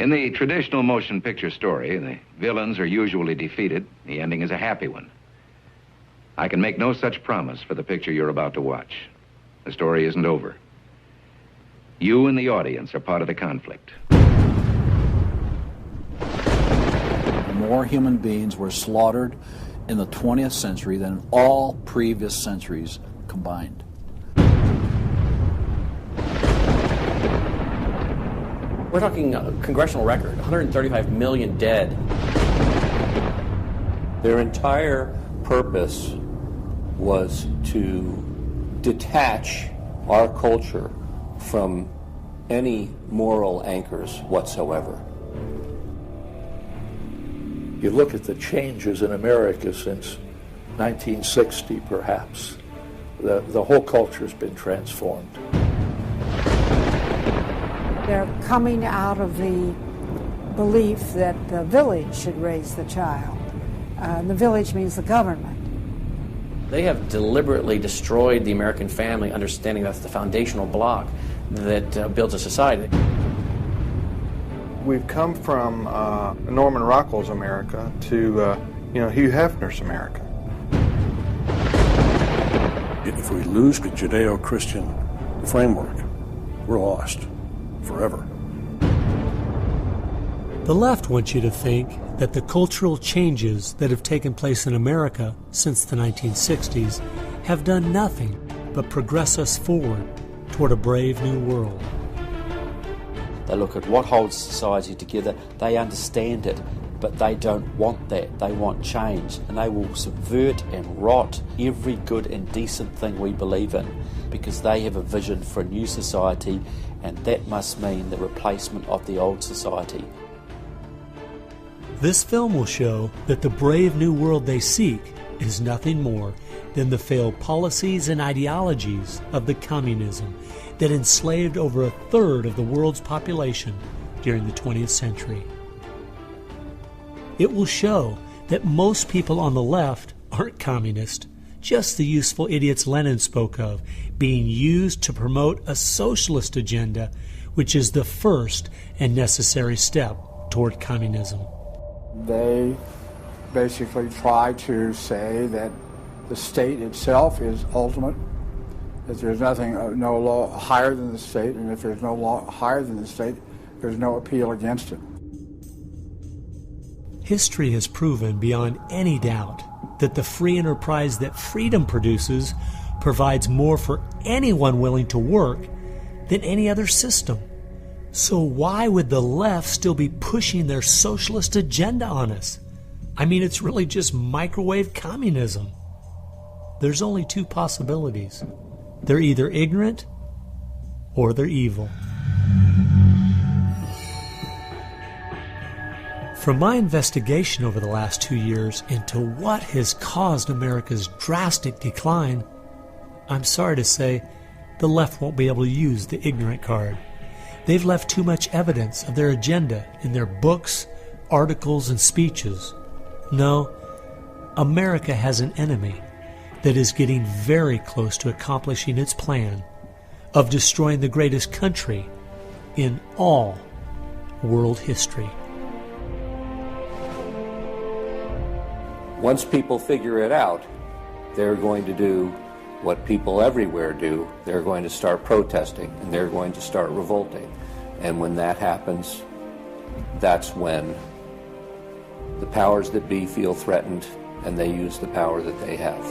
In the traditional motion picture story, the villains are usually defeated. The ending is a happy one. I can make no such promise for the picture you're about to watch. The story isn't over. You and the audience are part of the conflict. More human beings were slaughtered in the 20th century than in all previous centuries combined. We're talking a congressional record, 135 million dead. Their entire purpose was to detach our culture from any moral anchors whatsoever. You look at the changes in America since 1960, perhaps. The whole culture has been transformed. They're coming out of the belief that the village should raise the child. The village means the government. They have deliberately destroyed the American family, understanding that's the foundational block that builds a society. We've come from Norman Rockwell's America to Hugh Hefner's America. If we lose the Judeo-Christian framework, we're lost forever. The left wants you to think that the cultural changes that have taken place in America since the 1960s have done nothing but progress us forward toward a brave new world. They look at what holds society together, they understand it, but they don't want that. They want change, and they will subvert and rot every good and decent thing we believe in because they have a vision for a new society, and that must mean the replacement of the old society. This film will show that the brave new world they seek is nothing more than the failed policies and ideologies of the communism that enslaved over a third of the world's population during the 20th century. It will show that most people on the left aren't communist, just the useful idiots Lenin spoke of, being used to promote a socialist agenda, which is the first and necessary step toward communism. They basically try to say that the state itself is ultimate, that there's nothing, no law higher than the state, and if there's no law higher than the state, there's no appeal against it. History has proven beyond any doubt that the free enterprise that freedom produces provides more for anyone willing to work than any other system. So why would the left still be pushing their socialist agenda on us? I mean, it's really just microwave communism. There's only two possibilities. They're either ignorant or they're evil. From my investigation over the last 2 years into what has caused America's drastic decline, I'm sorry to say the left won't be able to use the ignorant card. They've left too much evidence of their agenda in their books, articles, and speeches. No, America has an enemy that is getting very close to accomplishing its plan of destroying the greatest country in all world history. Once people figure it out, they're going to do what people everywhere do. They're going to start protesting, and they're going to start revolting. And when that happens, that's when the powers that be feel threatened, and they use the power that they have.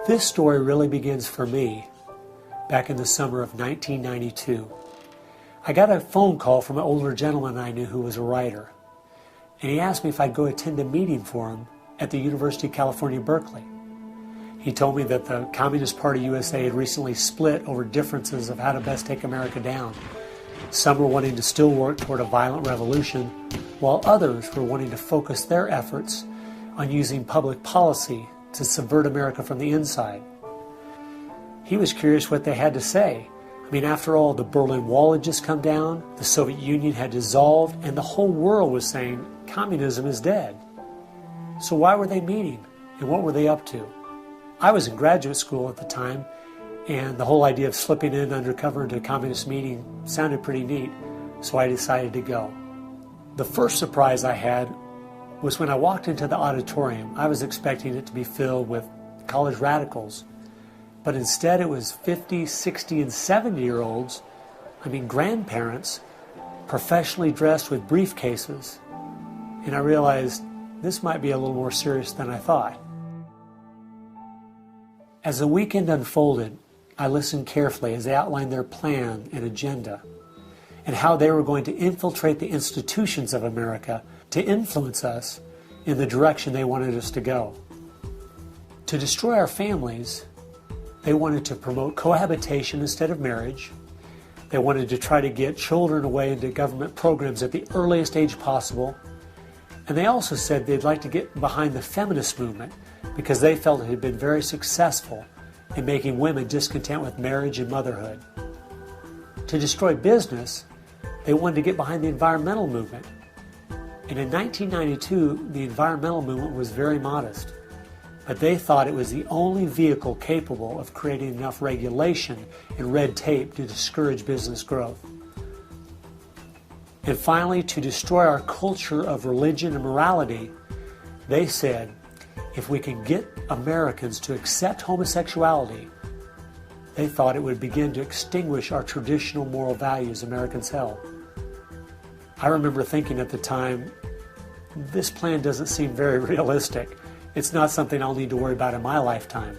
This story really begins for me back in the summer of 1992. I got a phone call from an older gentleman I knew who was a writer, and he asked me if I'd go attend a meeting for him at the University of California, Berkeley. He told me that the Communist Party USA had recently split over differences of how to best take America down. Some were wanting to still work toward a violent revolution, while others were wanting to focus their efforts on using public policy to subvert America from the inside. He was curious what they had to say. I mean, after all, the Berlin Wall had just come down, the Soviet Union had dissolved, and the whole world was saying communism is dead. So why were they meeting, and what were they up to? I was in graduate school at the time, and the whole idea of slipping in undercover into a communist meeting sounded pretty neat, so I decided to go. The first surprise I had was when I walked into the auditorium. I was expecting it to be filled with college radicals, but instead it was 50, 60, and 70-year-olds, grandparents, professionally dressed with briefcases. And I realized this might be a little more serious than I thought. As the weekend unfolded, I listened carefully as they outlined their plan and agenda, and how they were going to infiltrate the institutions of America to influence us in the direction they wanted us to go. To destroy our families, they wanted to promote cohabitation instead of marriage. They wanted to try to get children away into government programs at the earliest age possible. And they also said they'd like to get behind the feminist movement because they felt it had been very successful in making women discontent with marriage and motherhood. To destroy business, they wanted to get behind the environmental movement. And in 1992, the environmental movement was very modest, but they thought it was the only vehicle capable of creating enough regulation and red tape to discourage business growth. And finally, to destroy our culture of religion and morality, they said, if we can get Americans to accept homosexuality, they thought it would begin to extinguish our traditional moral values Americans held. I remember thinking at the time, this plan doesn't seem very realistic. It's not something I'll need to worry about in my lifetime.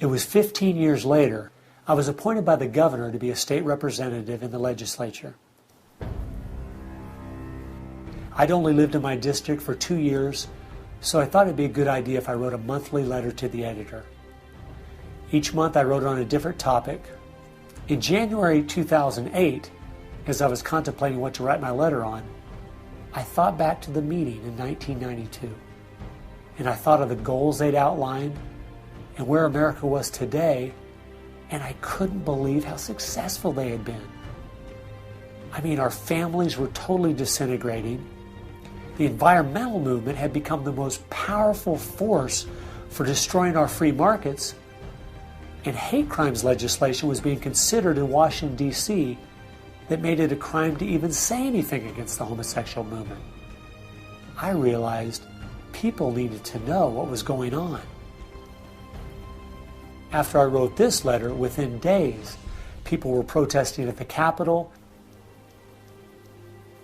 It was 15 years later, I was appointed by the governor to be a state representative in the legislature. I'd only lived in my district for 2 years, so I thought it'd be a good idea if I wrote a monthly letter to the editor. Each month I wrote on a different topic. In January 2008, as I was contemplating what to write my letter on, I thought back to the meeting in 1992, and I thought of the goals they'd outlined and where America was today, and I couldn't believe how successful they had been. Our families were totally disintegrating. The environmental movement had become the most powerful force for destroying our free markets, and hate crimes legislation was being considered in Washington, D.C. that made it a crime to even say anything against the homosexual movement. I realized people needed to know what was going on. After I wrote this letter, within days, people were protesting at the Capitol.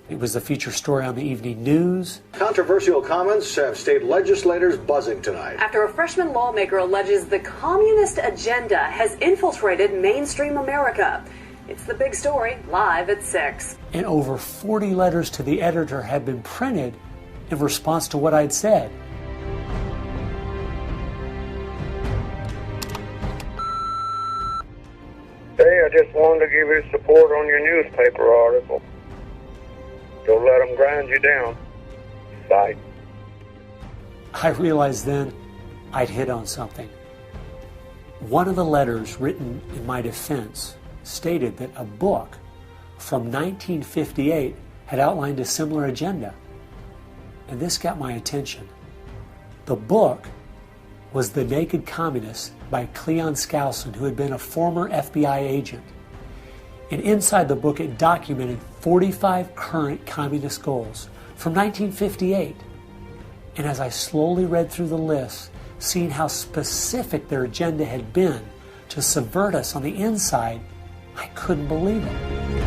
It was a feature story on the evening news. Controversial comments have state legislators buzzing tonight. After a freshman lawmaker alleges the communist agenda has infiltrated mainstream America. It's the big story, live at 6. And over 40 letters to the editor had been printed in response to what I'd said. Hey, I just wanted to give you support on your newspaper article. Don't let them grind you down. Bye. I realized then I'd hit on something. One of the letters written in my defense stated that a book from 1958 had outlined a similar agenda. And this got my attention. The book was The Naked Communist by Cleon Skousen, who had been a former FBI agent. And inside the book it documented 45 current communist goals from 1958. And as I slowly read through the list, seeing how specific their agenda had been to subvert us on the inside, I couldn't believe it.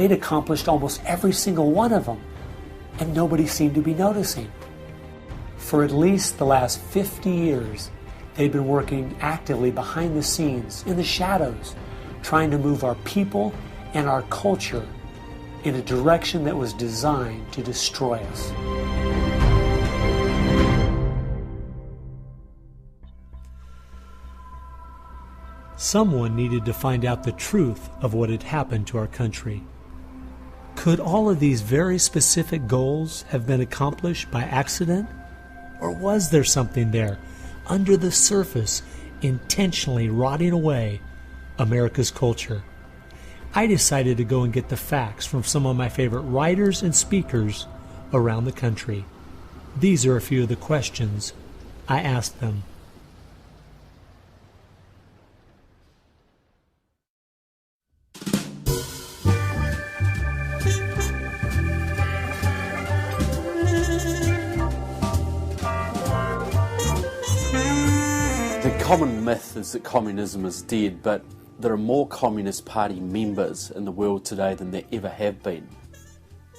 They'd accomplished almost every single one of them, and nobody seemed to be noticing. For at least the last 50 years, they'd been working actively behind the scenes, in the shadows, trying to move our people and our culture in a direction that was designed to destroy us. Someone needed to find out the truth of what had happened to our country. Could all of these very specific goals have been accomplished by accident? Or was there something there, under the surface, intentionally rotting away America's culture? I decided to go and get the facts from some of my favorite writers and speakers around the country. These are a few of the questions I asked them. The common myth is that communism is dead, but there are more Communist Party members in the world today than there ever have been.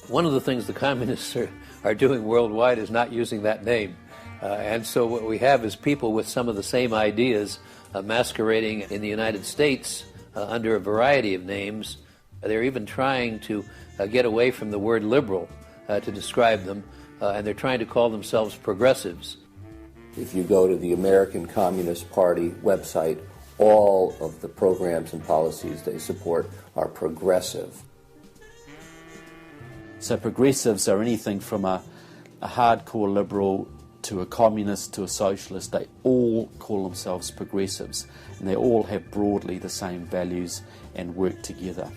One of the things the communists are doing worldwide is not using that name. And so what we have is people with some of the same ideas masquerading in the United States under a variety of names. They're even trying to get away from the word liberal to describe them, and they're trying to call themselves progressives. If you go to the American Communist Party website, all of the programs and policies they support are progressive. So progressives are anything from a hardcore liberal to a communist to a socialist. They all call themselves progressives, and they all have broadly the same values and work together.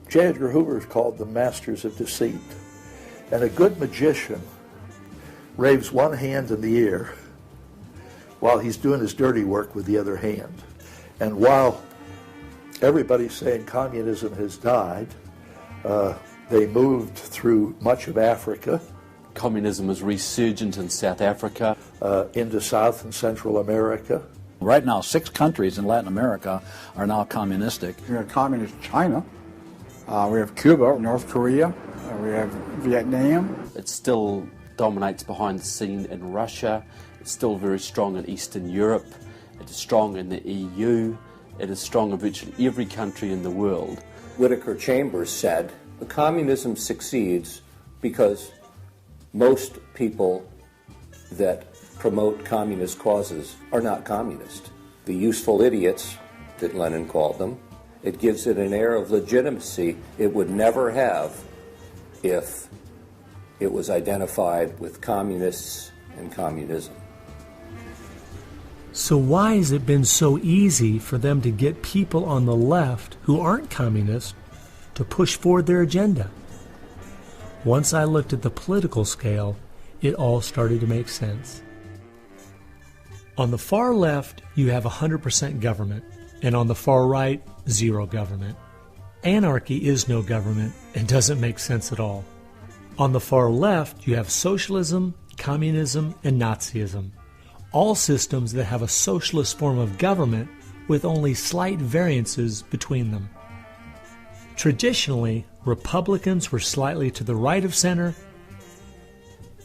J. Edgar Hoover is called the masters of deceit. And a good magician raves one hand in the air while he's doing his dirty work with the other hand. And while everybody's saying communism has died, they moved through much of Africa. Communism is resurgent in South Africa. Into South and Central America. Right now, 6 countries in Latin America are now communistic. We have communist China. We have Cuba, North Korea. We have Vietnam. It still dominates behind the scene in Russia. It's still very strong in Eastern Europe. It is strong in the EU. It is strong in virtually every country in the world. Whittaker Chambers said, the communism succeeds because most people that promote communist causes are not communist. The useful idiots, that Lenin called them, it gives it an air of legitimacy it would never have if it was identified with communists and communism. So why has it been so easy for them to get people on the left who aren't communists to push forward their agenda? Once I looked at the political scale, it all started to make sense. On the far left, you have 100% government, and on the far right, 0 government. Anarchy is no government and doesn't make sense at all. On the far left, you have socialism, communism, and Nazism, all systems that have a socialist form of government with only slight variances between them. Traditionally, Republicans were slightly to the right of center,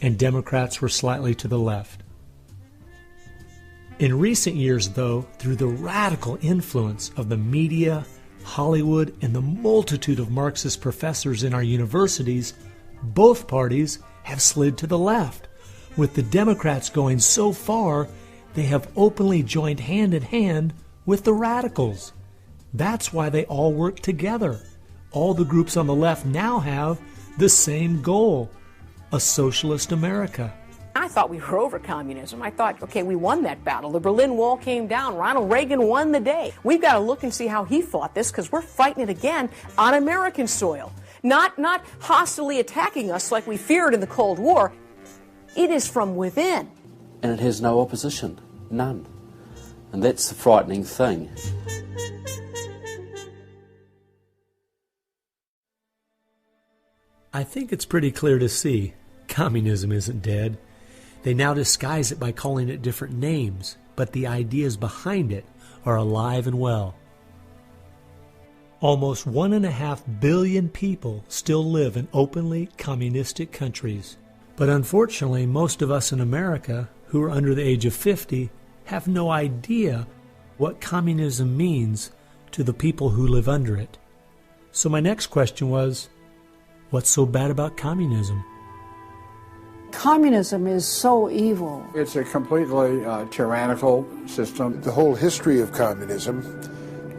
and Democrats were slightly to the left. In recent years, though, through the radical influence of the media, Hollywood, and the multitude of Marxist professors in our universities, both parties have slid to the left, with the Democrats going so far they have openly joined hand in hand with the radicals. That's why they all work together. All the groups on the left now have the same goal, a socialist America. I thought we were over communism. I thought, okay, we won that battle. The Berlin Wall came down. Ronald Reagan won the day. We've got to look and see how he fought this, because we're fighting it again on American soil. Not hostilely attacking us like we feared in the Cold War. It is from within. And it has no opposition. None. And that's the frightening thing. I think it's pretty clear to see communism isn't dead. They now disguise it by calling it different names, but the ideas behind it are alive and well. Almost 1.5 billion people still live in openly communistic countries. But unfortunately, most of us in America who are under the age of 50 have no idea what communism means to the people who live under it. So my next question was, what's so bad about communism? Communism is so evil. It's a completely tyrannical system. The whole history of communism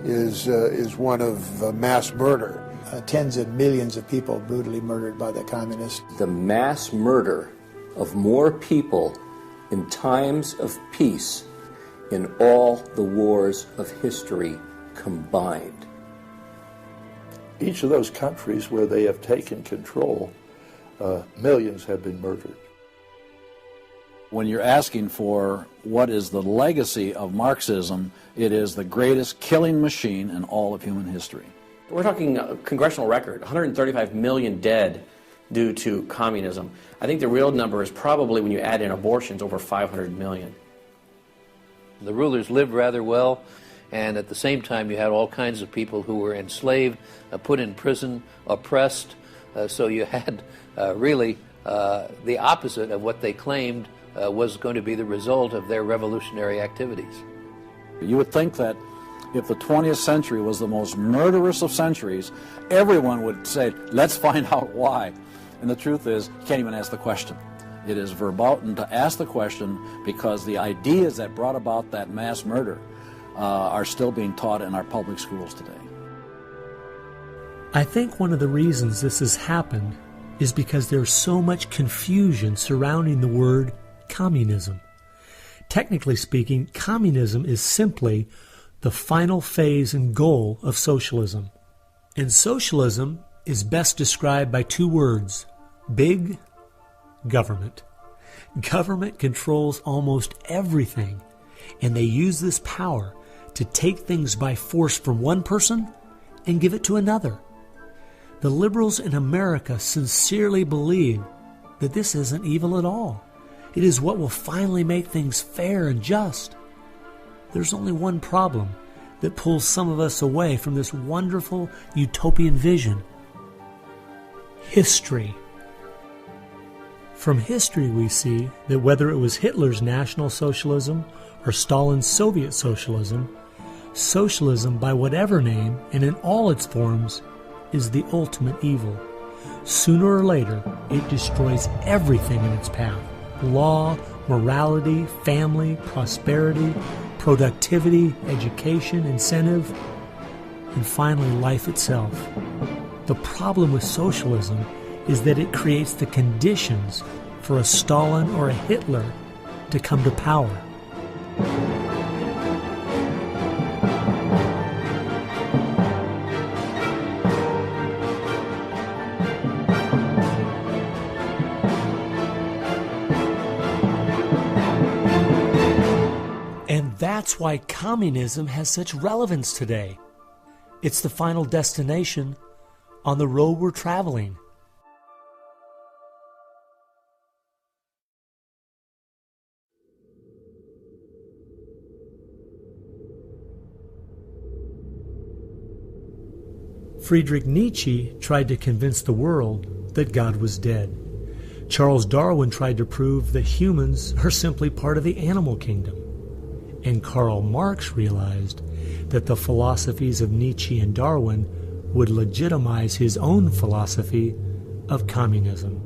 is one of mass murder. Tens of millions of people brutally murdered by the communists. The mass murder of more people in times of peace in all the wars of history combined. Each of those countries where they have taken control, millions have been murdered. When you're asking for what is the legacy of Marxism, it is the greatest killing machine in all of human history. We're talking a congressional record, 135 million dead due to communism. I think the real number is probably, when you add in abortions, over 500 million. The rulers lived rather well, and at the same time you had all kinds of people who were enslaved, put in prison, oppressed, so you had really the opposite of what they claimed was going to be the result of their revolutionary activities. You would think that if the 20th century was the most murderous of centuries, everyone would say, let's find out why. And the truth is, you can't even ask the question. It is verboten to ask the question because the ideas that brought about that mass murder are still being taught in our public schools today. I think one of the reasons this has happened is because there's so much confusion surrounding the word communism. Technically speaking, communism is simply the final phase and goal of socialism. And socialism is best described by two words: big government. Government controls almost everything, and they use this power to take things by force from one person and give it to another. The liberals in America sincerely believe that this isn't evil at all. It is what will finally make things fair and just. There's only one problem that pulls some of us away from this wonderful utopian vision: history. From history we see that whether it was Hitler's National Socialism or Stalin's Soviet Socialism, socialism by whatever name and in all its forms is the ultimate evil. Sooner or later, it destroys everything in its path: law, morality, family, prosperity, productivity, education, incentive, and finally life itself. The problem with socialism is that it creates the conditions for a Stalin or a Hitler to come to power. And that's why communism has such relevance today. It's the final destination on the road we're traveling. Friedrich Nietzsche tried to convince the world that God was dead. Charles Darwin tried to prove that humans are simply part of the animal kingdom. And Karl Marx realized that the philosophies of Nietzsche and Darwin would legitimize his own philosophy of communism.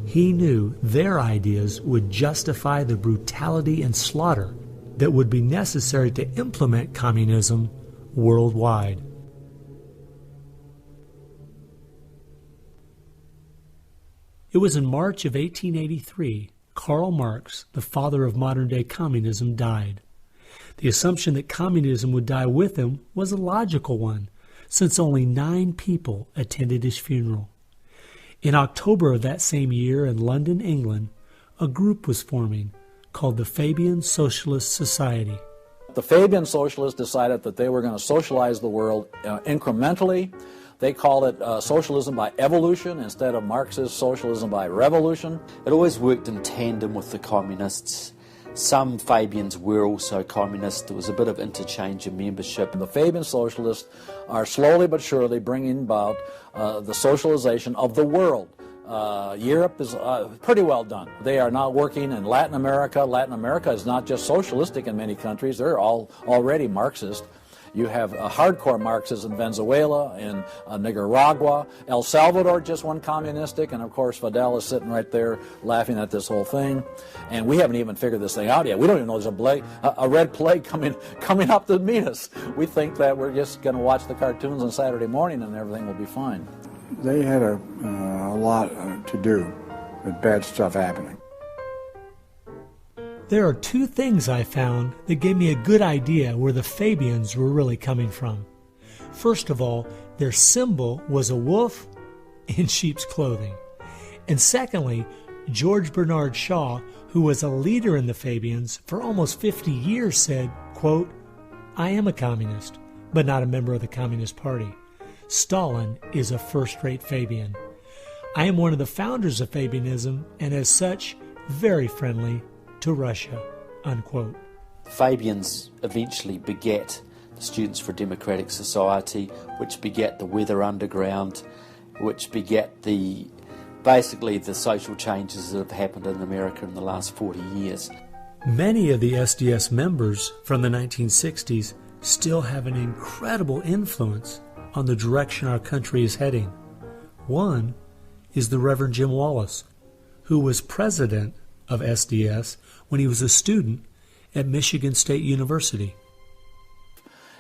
He knew their ideas would justify the brutality and slaughter that would be necessary to implement communism worldwide. It was in March of 1883, Karl Marx, the father of modern-day communism, died. The assumption that communism would die with him was a logical one, since only 9 people attended his funeral. In October of that same year in London, England, a group was forming called the Fabian Socialist Society. The Fabian Socialists decided that they were going to socialize the world incrementally. They called it socialism by evolution instead of Marxist socialism by revolution. It always worked in tandem with the communists. Some Fabians were also communist. There was a bit of interchange of membership. The Fabian socialists are slowly but surely bringing about the socialization of the world. Europe is pretty well done. They are now working in Latin America. Latin America is not just socialistic in many countries. They're all already Marxist. You have hardcore Marxists in Venezuela, in Nicaragua. El Salvador just went communistic, and of course Fidel is sitting right there laughing at this whole thing. And we haven't even figured this thing out yet. We don't even know there's a red plague coming up to meet us. We think that we're just going to watch the cartoons on Saturday morning and everything will be fine. They had a lot to do with bad stuff happening. There are two things I found that gave me a good idea where the Fabians were really coming from. First of all, their symbol was a wolf in sheep's clothing. And secondly, George Bernard Shaw, who was a leader in the Fabians for almost 50 years, said, quote, "I am a communist, but not a member of the Communist Party. Stalin is a first-rate Fabian. I am one of the founders of Fabianism, and as such, very friendly to Russia," unquote. Fabians eventually begat the Students for a Democratic Society, which begat the Weather Underground, which begat basically the social changes that have happened in America in the last 40 years. Many of the SDS members from the 1960s still have an incredible influence on the direction our country is heading. One is the Reverend Jim Wallace, who was president of SDS when he was a student at Michigan State University.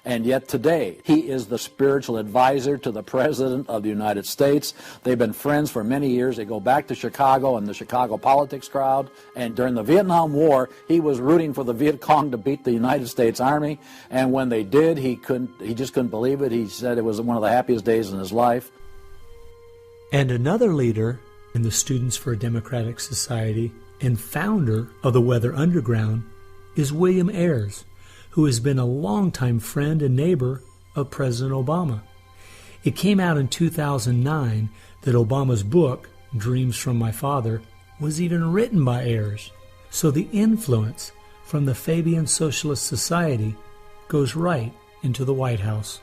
And yet today, he is the spiritual advisor to the President of the United States. They've been friends for many years. They go back to Chicago and the Chicago politics crowd. And during the Vietnam War, he was rooting for the Viet Cong to beat the United States Army. And when they did, he just couldn't believe it. He said it was one of the happiest days in his life. And another leader in the Students for a Democratic Society and founder of the Weather Underground is William Ayers, who has been a longtime friend and neighbor of President Obama. It came out in 2009 that Obama's book, Dreams from My Father, was even written by Ayers. So the influence from the Fabian Socialist Society goes right into the White House.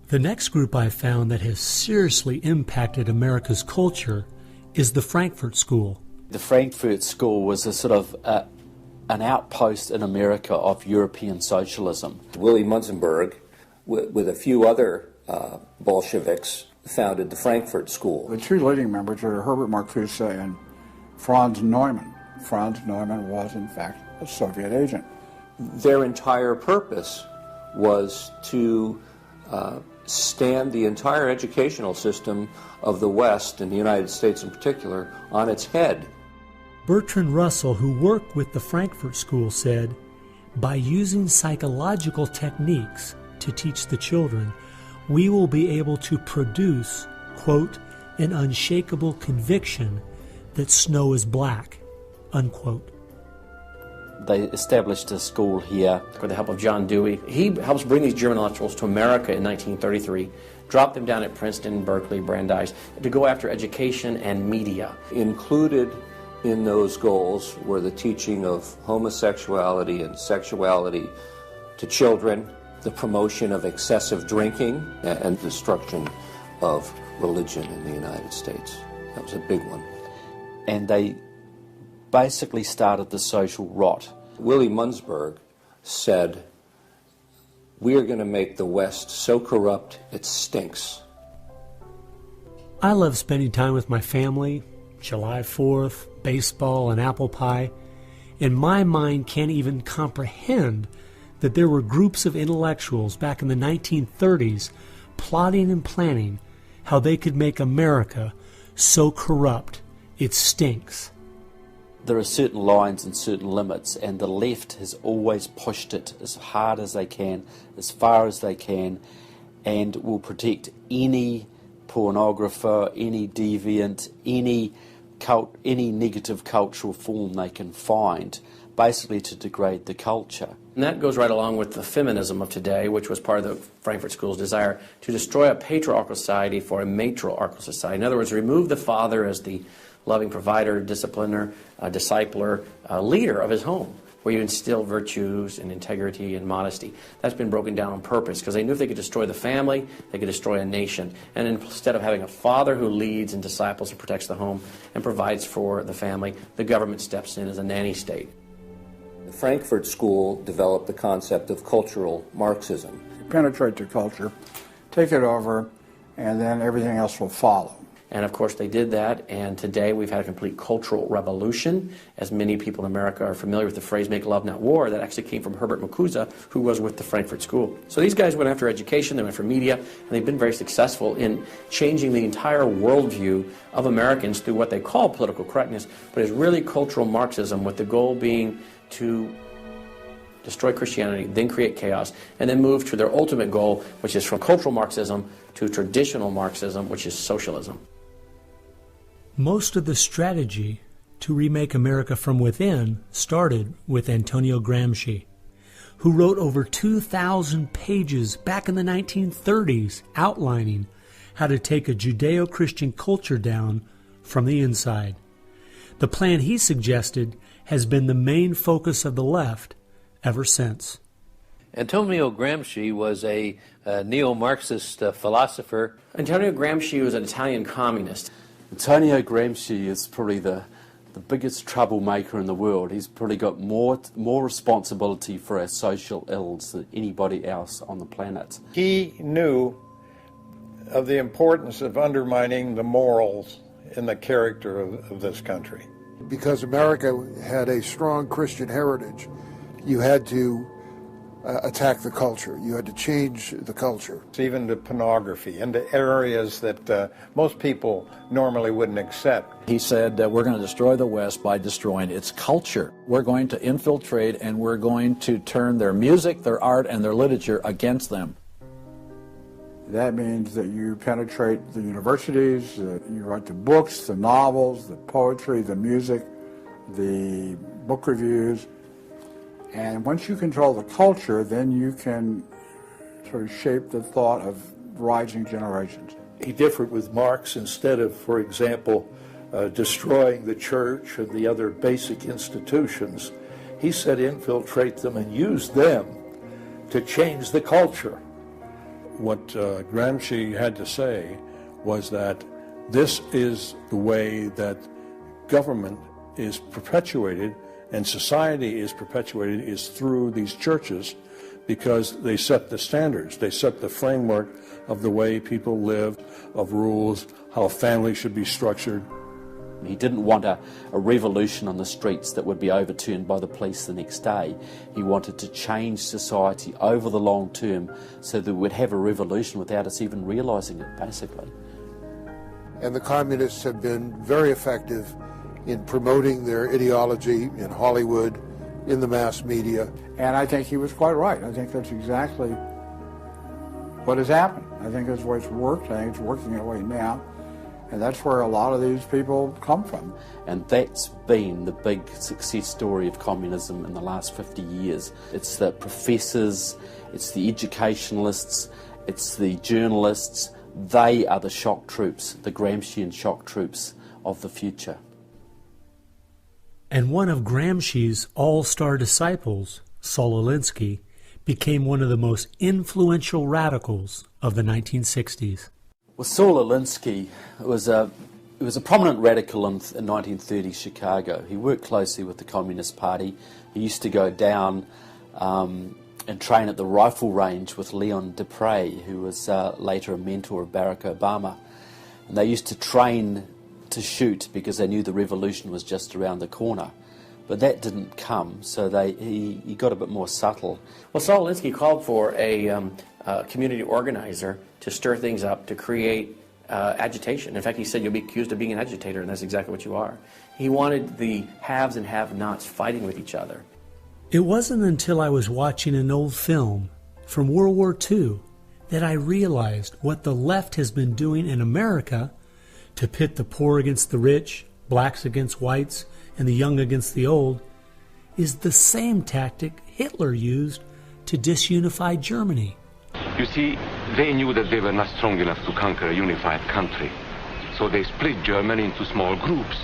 The next group I found that has seriously impacted America's culture is the Frankfurt School. The Frankfurt School was a sort of an outpost in America of European socialism. Willy Munzenberg, with a few other Bolsheviks, founded the Frankfurt School. The two leading members are Herbert Marcuse and Franz Neumann. Franz Neumann was, in fact, a Soviet agent. Their entire purpose was to stand the entire educational system of the West, and the United States in particular, on its head. Bertrand Russell, who worked with the Frankfurt School, said, "By using psychological techniques to teach the children, we will be able to produce, quote, an unshakable conviction that snow is black," unquote. They established a school here with the help of John Dewey. He helps bring these German intellectuals to America in 1933, drop them down at Princeton, Berkeley, Brandeis, to go after education and media. Included in those goals were the teaching of homosexuality and sexuality to children, the promotion of excessive drinking, and destruction of religion in the United States. That was a big one. And they basically started the social rot. Willy Munzenberg said, "We are going to make the West so corrupt it stinks." I love spending time with my family, July 4th, baseball, and apple pie, and my mind can't even comprehend that there were groups of intellectuals back in the 1930s plotting and planning how they could make America so corrupt it stinks. There are certain lines and certain limits, and the left has always pushed it as hard as they can, as far as they can, and will protect any pornographer, any deviant, any negative cultural form they can find, basically to degrade the culture. And that goes right along with the feminism of today, which was part of the Frankfurt School's desire to destroy a patriarchal society for a matriarchal society. In other words, remove the father as the loving provider, discipliner, discipler, leader of his home, where you instill virtues and integrity and modesty. That's been broken down on purpose because they knew if they could destroy the family, they could destroy a nation. And instead of having a father who leads and disciples and protects the home and provides for the family, the government steps in as a nanny state. The Frankfurt School developed the concept of cultural Marxism. Penetrate the culture, take it over, and then everything else will follow. And of course they did that, and today we've had a complete cultural revolution. As many people in America are familiar with the phrase "make love, not war," that actually came from Herbert Marcuse, who was with the Frankfurt School. So these guys went after education, they went for media, and they've been very successful in changing the entire worldview of Americans through what they call political correctness, but it's really cultural Marxism, with the goal being to destroy Christianity, then create chaos, and then move to their ultimate goal, which is from cultural Marxism to traditional Marxism, which is socialism. Most of the strategy to remake America from within started with Antonio Gramsci, who wrote over 2,000 pages back in the 1930s outlining how to take a Judeo-Christian culture down from the inside. The plan he suggested has been the main focus of the left ever since. Antonio Gramsci was a neo-Marxist philosopher. Antonio Gramsci was an Italian communist. Antonio Gramsci is probably the biggest troublemaker in the world. He's probably got more responsibility for our social ills than anybody else on the planet. He knew of the importance of undermining the morals and the character of this country. Because America had a strong Christian heritage, you had to attack the culture. You had to change the culture. Even to pornography, into areas that most people normally wouldn't accept. He said that we're going to destroy the West by destroying its culture. We're going to infiltrate and we're going to turn their music, their art, and their literature against them. That means that you penetrate the universities, you write the books, the novels, the poetry, the music, the book reviews. And once you control the culture, then you can sort of shape the thought of rising generations. He differed with Marx. Instead of, for example, destroying the church and the other basic institutions, he said infiltrate them and use them to change the culture. What Gramsci had to say was that this is the way that government is perpetuated and society is perpetuated is through these churches, because they set the standards, they set the framework of the way people live, of rules, how a family should be structured. He didn't want a revolution on the streets that would be overturned by the police the next day. He wanted to change society over the long term so that we'd have a revolution without us even realizing it, basically. And the communists have been very effective in promoting their ideology in Hollywood, in the mass media. And I think he was quite right. I think that's exactly what has happened. I think that's the way it's worked. I think it's working that way now. And that's where a lot of these people come from. And that's been the big success story of communism in the last 50 years. It's the professors, it's the educationalists, it's the journalists. They are the shock troops, the Gramscian shock troops of the future. And one of Gramsci's all-star disciples, Saul Alinsky, became one of the most influential radicals of the 1960s. Well, Saul Alinsky was a prominent radical in 1930 Chicago. He worked closely with the Communist Party. He used to go down and train at the rifle range with Leon Dupre, who was later a mentor of Barack Obama. And they used to train to shoot because they knew the revolution was just around the corner. But that didn't come, so he got a bit more subtle. Well, Saul Alinsky called for a community organizer to stir things up, to create agitation. In fact, he said, you'll be accused of being an agitator, and that's exactly what you are. He wanted the haves and have-nots fighting with each other. It wasn't until I was watching an old film from World War II that I realized what the left has been doing in America to pit the poor against the rich, blacks against whites, and the young against the old, is the same tactic Hitler used to disunify Germany. You see, they knew that they were not strong enough to conquer a unified country. So they split Germany into small groups.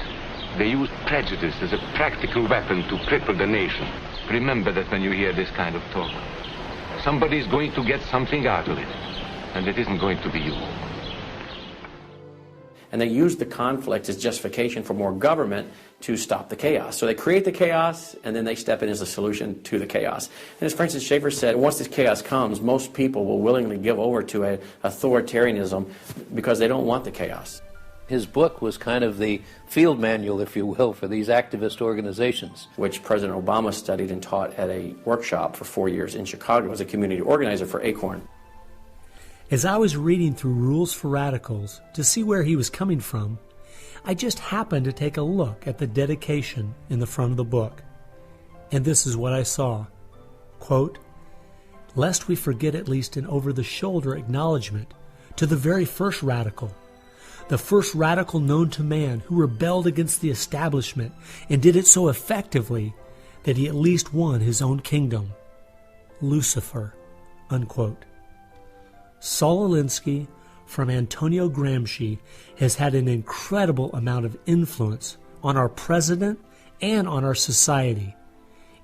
They used prejudice as a practical weapon to cripple the nation. Remember that when you hear this kind of talk. Somebody's going to get something out of it, and it isn't going to be you. And they use the conflict as justification for more government to stop the chaos. So they create the chaos, and then they step in as a solution to the chaos. And as Francis Schaeffer said, once this chaos comes, most people will willingly give over to an authoritarianism because they don't want the chaos. His book was kind of the field manual, if you will, for these activist organizations. Which President Obama studied and taught at a workshop for 4 years in Chicago as a community organizer for ACORN. As I was reading through Rules for Radicals to see where he was coming from, I just happened to take a look at the dedication in the front of the book. And this is what I saw. Quote, "Lest we forget at least an over-the-shoulder acknowledgement to the very first radical, the first radical known to man who rebelled against the establishment and did it so effectively that he at least won his own kingdom. Lucifer." Unquote. Saul Alinsky from Antonio Gramsci has had an incredible amount of influence on our president and on our society,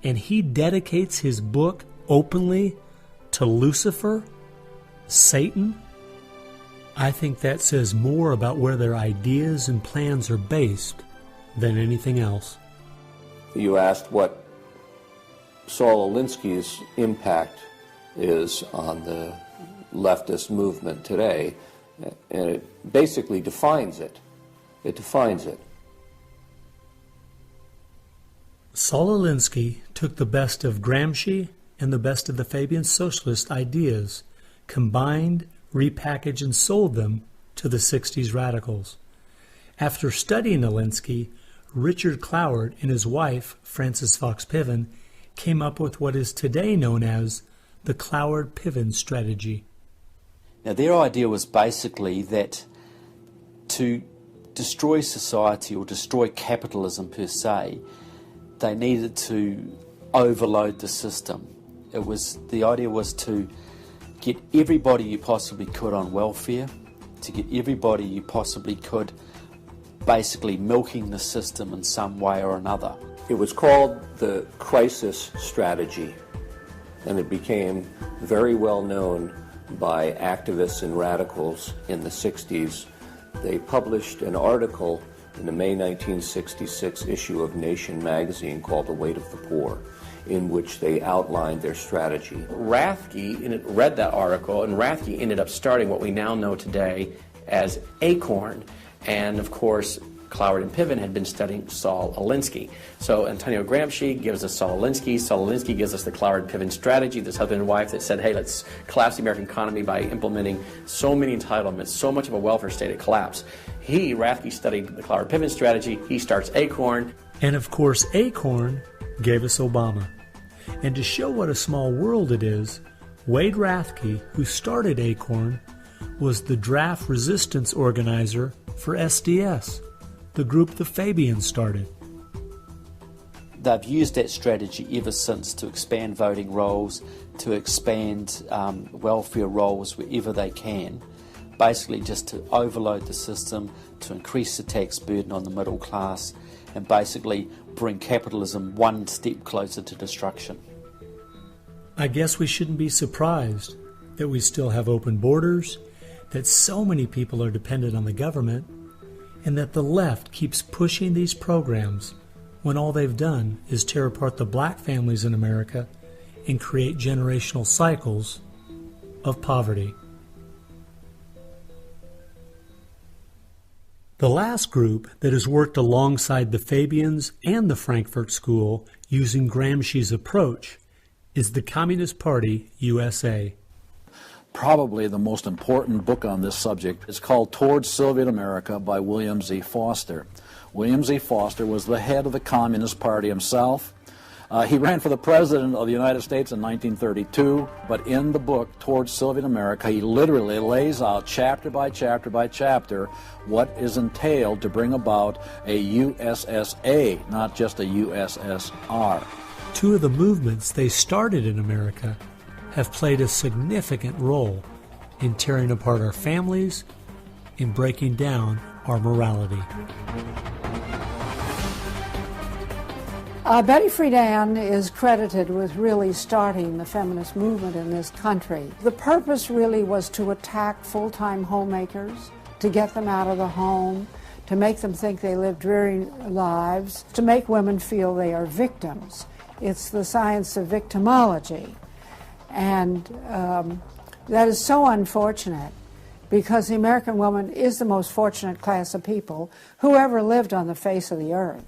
and he dedicates his book openly to Lucifer, Satan. I think that says more about where their ideas and plans are based than anything else. You asked what Saul Alinsky's impact is on the leftist movement today, and it basically defines it. It defines it. Saul Alinsky took the best of Gramsci and the best of the Fabian socialist ideas, combined, repackaged, and sold them to the 60s radicals. After studying Alinsky, Richard Cloward and his wife, Frances Fox Piven, came up with what is today known as the Cloward-Piven strategy. Now, their idea was basically that to destroy society or destroy capitalism per se, they needed to overload the system. The idea was to get everybody you possibly could on welfare, to get everybody you possibly could basically milking the system in some way or another. It was called the crisis strategy, and it became very well known by activists and radicals in the 60s. They published an article in the May 1966 issue of Nation magazine called The Weight of the Poor, in which they outlined their strategy. Rathke read that article, and Rathke ended up starting what we now know today as ACORN, and of course Cloward and Piven had been studying Saul Alinsky. So Antonio Gramsci gives us Saul Alinsky. Saul Alinsky gives us the Cloward-Piven strategy, this husband and wife that said, hey, let's collapse the American economy by implementing so many entitlements, so much of a welfare state at collapse. Rathke studied the Cloward-Piven strategy. He starts ACORN. And of course, ACORN gave us Obama. And to show what a small world it is, Wade Rathke, who started ACORN, was the draft resistance organizer for SDS, the group the Fabians started. They've used that strategy ever since to expand voting rolls, to expand welfare rolls wherever they can, basically just to overload the system, to increase the tax burden on the middle class, and basically bring capitalism one step closer to destruction. I guess we shouldn't be surprised that we still have open borders, that so many people are dependent on the government, and that the left keeps pushing these programs when all they've done is tear apart the black families in America and create generational cycles of poverty. The last group that has worked alongside the Fabians and the Frankfurt School using Gramsci's approach is the Communist Party USA. Probably the most important book on this subject is called Towards Soviet America by William Z. Foster. William Z. Foster was the head of the Communist Party himself. He ran for the President of the United States in 1932, but in the book Towards Soviet America, he literally lays out chapter by chapter by chapter what is entailed to bring about a USSA, not just a USSR. Two of the movements they started in America have played a significant role in tearing apart our families, in breaking down our morality. Betty Friedan is credited with really starting the feminist movement in this country. The purpose really was to attack full-time homemakers, to get them out of the home, to make them think they live dreary lives, to make women feel they are victims. It's the science of victimology. And that is so unfortunate, because the American woman is the most fortunate class of people who ever lived on the face of the earth.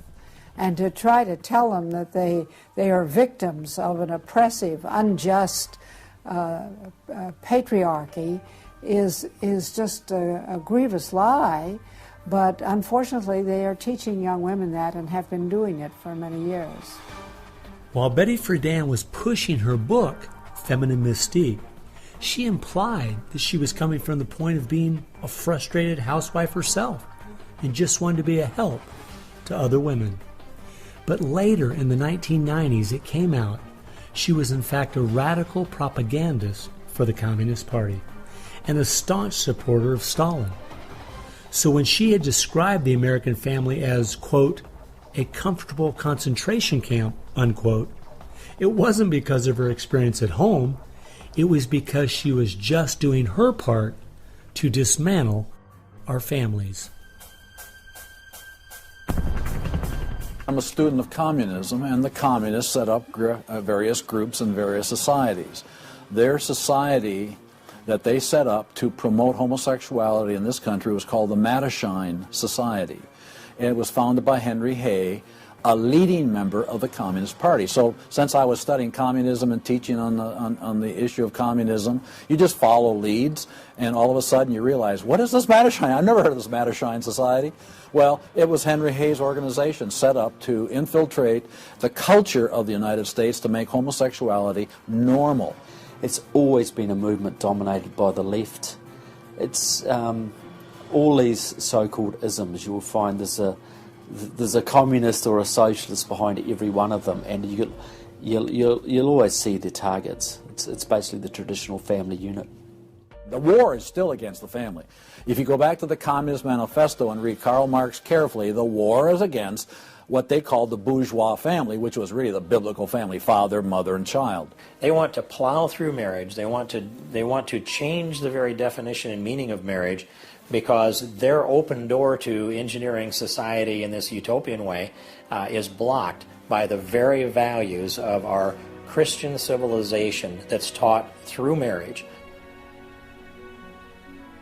And to try to tell them that they are victims of an oppressive, unjust patriarchy is just a grievous lie. But unfortunately, they are teaching young women that and have been doing it for many years. While Betty Friedan was pushing her book, Feminine Mystique, she implied that she was coming from the point of being a frustrated housewife herself and just wanted to be a help to other women. But later in the 1990s, it came out she was in fact a radical propagandist for the Communist Party and a staunch supporter of Stalin. So when she had described the American family as, quote, a comfortable concentration camp, unquote, it wasn't because of her experience at home. It was because she was just doing her part to dismantle our families. I'm a student of communism, and the communists set up various groups and various societies. Their society that they set up to promote homosexuality in this country was called the Mattachine Society. It was founded by Henry Hay, a leading member of the Communist Party. So since I was studying communism and teaching on the issue of communism, you just follow leads, and all of a sudden you realize, what is this Mattachine? I've never heard of this Mattachine Society. Well, it was Henry Hay's organization set up to infiltrate the culture of the United States to make homosexuality normal. It's always been a movement dominated by the left. It's all these so-called isms. You will find there's a communist or a socialist behind every one of them, and you'll always see their targets. It's basically the traditional family unit. The war is still against the family. If you go back to the Communist Manifesto and read Karl Marx carefully, the war is against what they called the bourgeois family, which was really the biblical family, father, mother, and child. They want to plow through marriage. They want to change the very definition and meaning of marriage, because their open door to engineering society in this utopian way is blocked by the very values of our Christian civilization that's taught through marriage.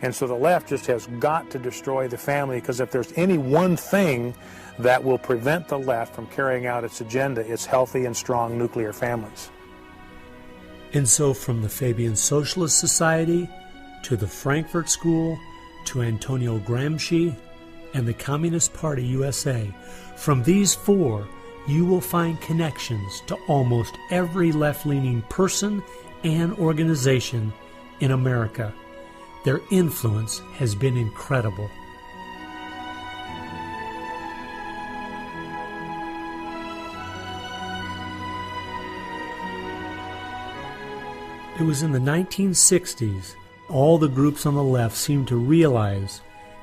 And so the left just has got to destroy the family, because if there's any one thing that will prevent the left from carrying out its agenda, it's healthy and strong nuclear families. And so from the Fabian Socialist Society to the Frankfurt School to Antonio Gramsci and the Communist Party USA, from these four you will find connections to almost every left-leaning person and organization in America. Their influence has been incredible. It was in the 1960s all the groups on the left seemed to realize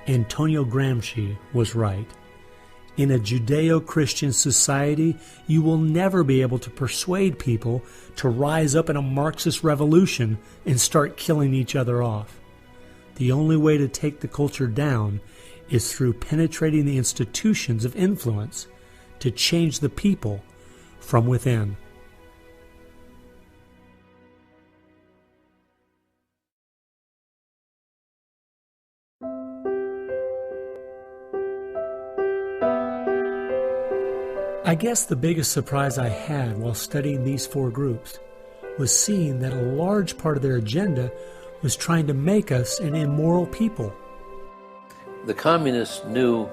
Antonio Gramsci was right. In a Judeo-Christian society, you will never be able to persuade people to rise up in a Marxist revolution and start killing each other off. The only way to take the culture down is through penetrating the institutions of influence to change the people from within. I guess the biggest surprise I had while studying these four groups was seeing that a large part of their agenda was trying to make us an immoral people. The communists knew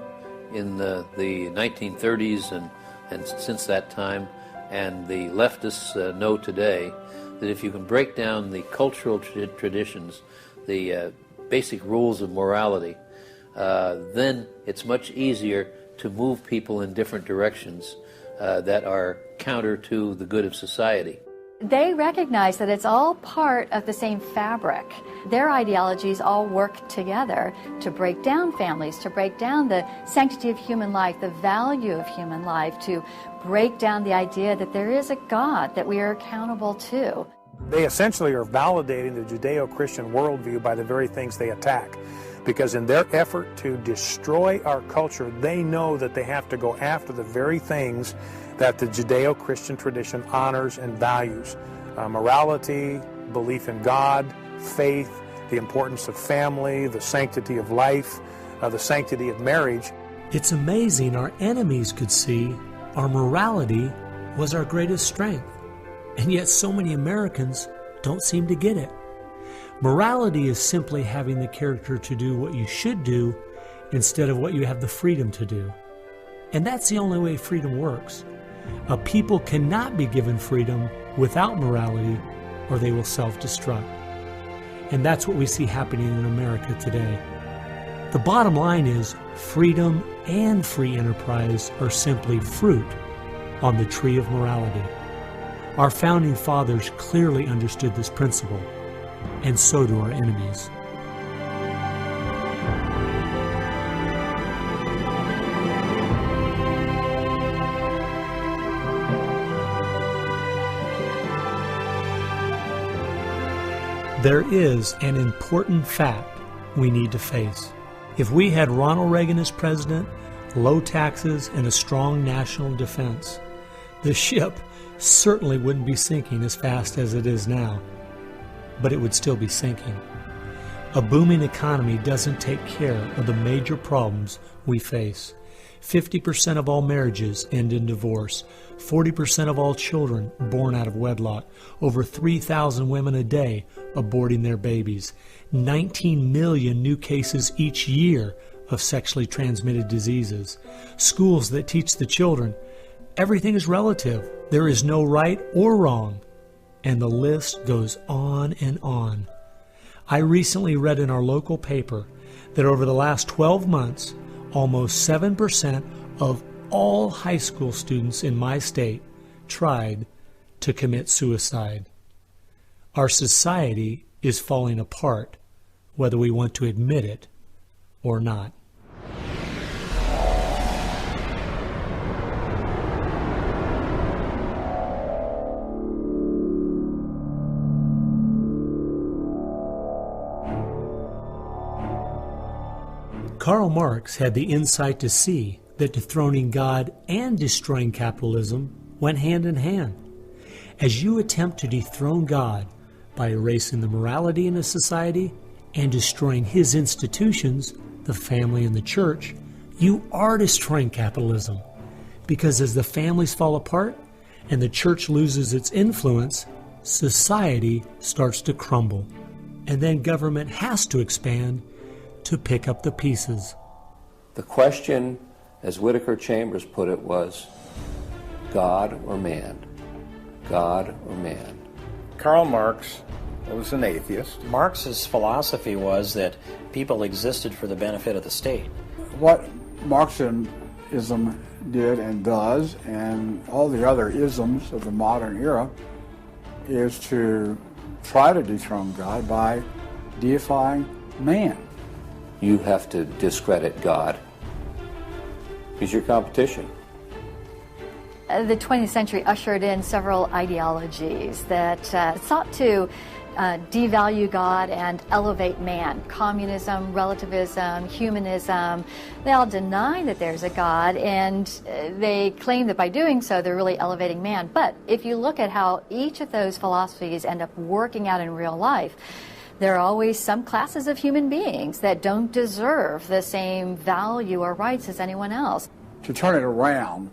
in the 1930s and since that time, and the leftists know today, that if you can break down the cultural traditions, the basic rules of morality, then it's much easier to move people in different directions that are counter to the good of society. They recognize that it's all part of the same fabric. Their ideologies all work together to break down families, to break down the sanctity of human life, the value of human life, to break down the idea that there is a God that we are accountable to. They essentially are validating the Judeo-Christian worldview by the very things they attack. Because in their effort to destroy our culture, they know that they have to go after the very things that the Judeo-Christian tradition honors and values. Morality, belief in God, faith, the importance of family, the sanctity of life, the sanctity of marriage. It's amazing our enemies could see our morality was our greatest strength, and yet so many Americans don't seem to get it. Morality is simply having the character to do what you should do instead of what you have the freedom to do. And that's the only way freedom works. A people cannot be given freedom without morality, or they will self-destruct. And that's what we see happening in America today. The bottom line is freedom and free enterprise are simply fruit on the tree of morality. Our founding fathers clearly understood this principle, and so do our enemies. There is an important fact we need to face. If we had Ronald Reagan as president, low taxes, and a strong national defense, the ship certainly wouldn't be sinking as fast as it is now, but it would still be sinking. A booming economy doesn't take care of the major problems we face. 50% of all marriages end in divorce. 40% of all children born out of wedlock. Over 3,000 women a day aborting their babies. 19 million new cases each year of sexually transmitted diseases. Schools that teach the children everything is relative. There is no right or wrong. And the list goes on and on. I recently read in our local paper that over the last 12 months, almost 7% of all high school students in my state tried to commit suicide. Our society is falling apart, whether we want to admit it or not. Karl Marx had the insight to see that dethroning God and destroying capitalism went hand in hand. As you attempt to dethrone God by erasing the morality in a society and destroying his institutions, the family and the church, you are destroying capitalism. Because as the families fall apart and the church loses its influence, society starts to crumble. And then government has to expand to pick up the pieces. The question, as Whittaker Chambers put it, was God or man? God or man? Karl Marx was an atheist. Marx's philosophy was that people existed for the benefit of the state. What Marxism did and does, and all the other isms of the modern era, is to try to dethrone God by deifying man. You have to discredit God. He's your competition. The 20th century ushered in several ideologies that sought to devalue God and elevate man. Communism, relativism, humanism, they all deny that there's a God, and they claim that by doing so they're really elevating man. But if you look at how each of those philosophies end up working out in real life, there are always some classes of human beings that don't deserve the same value or rights as anyone else. To turn it around,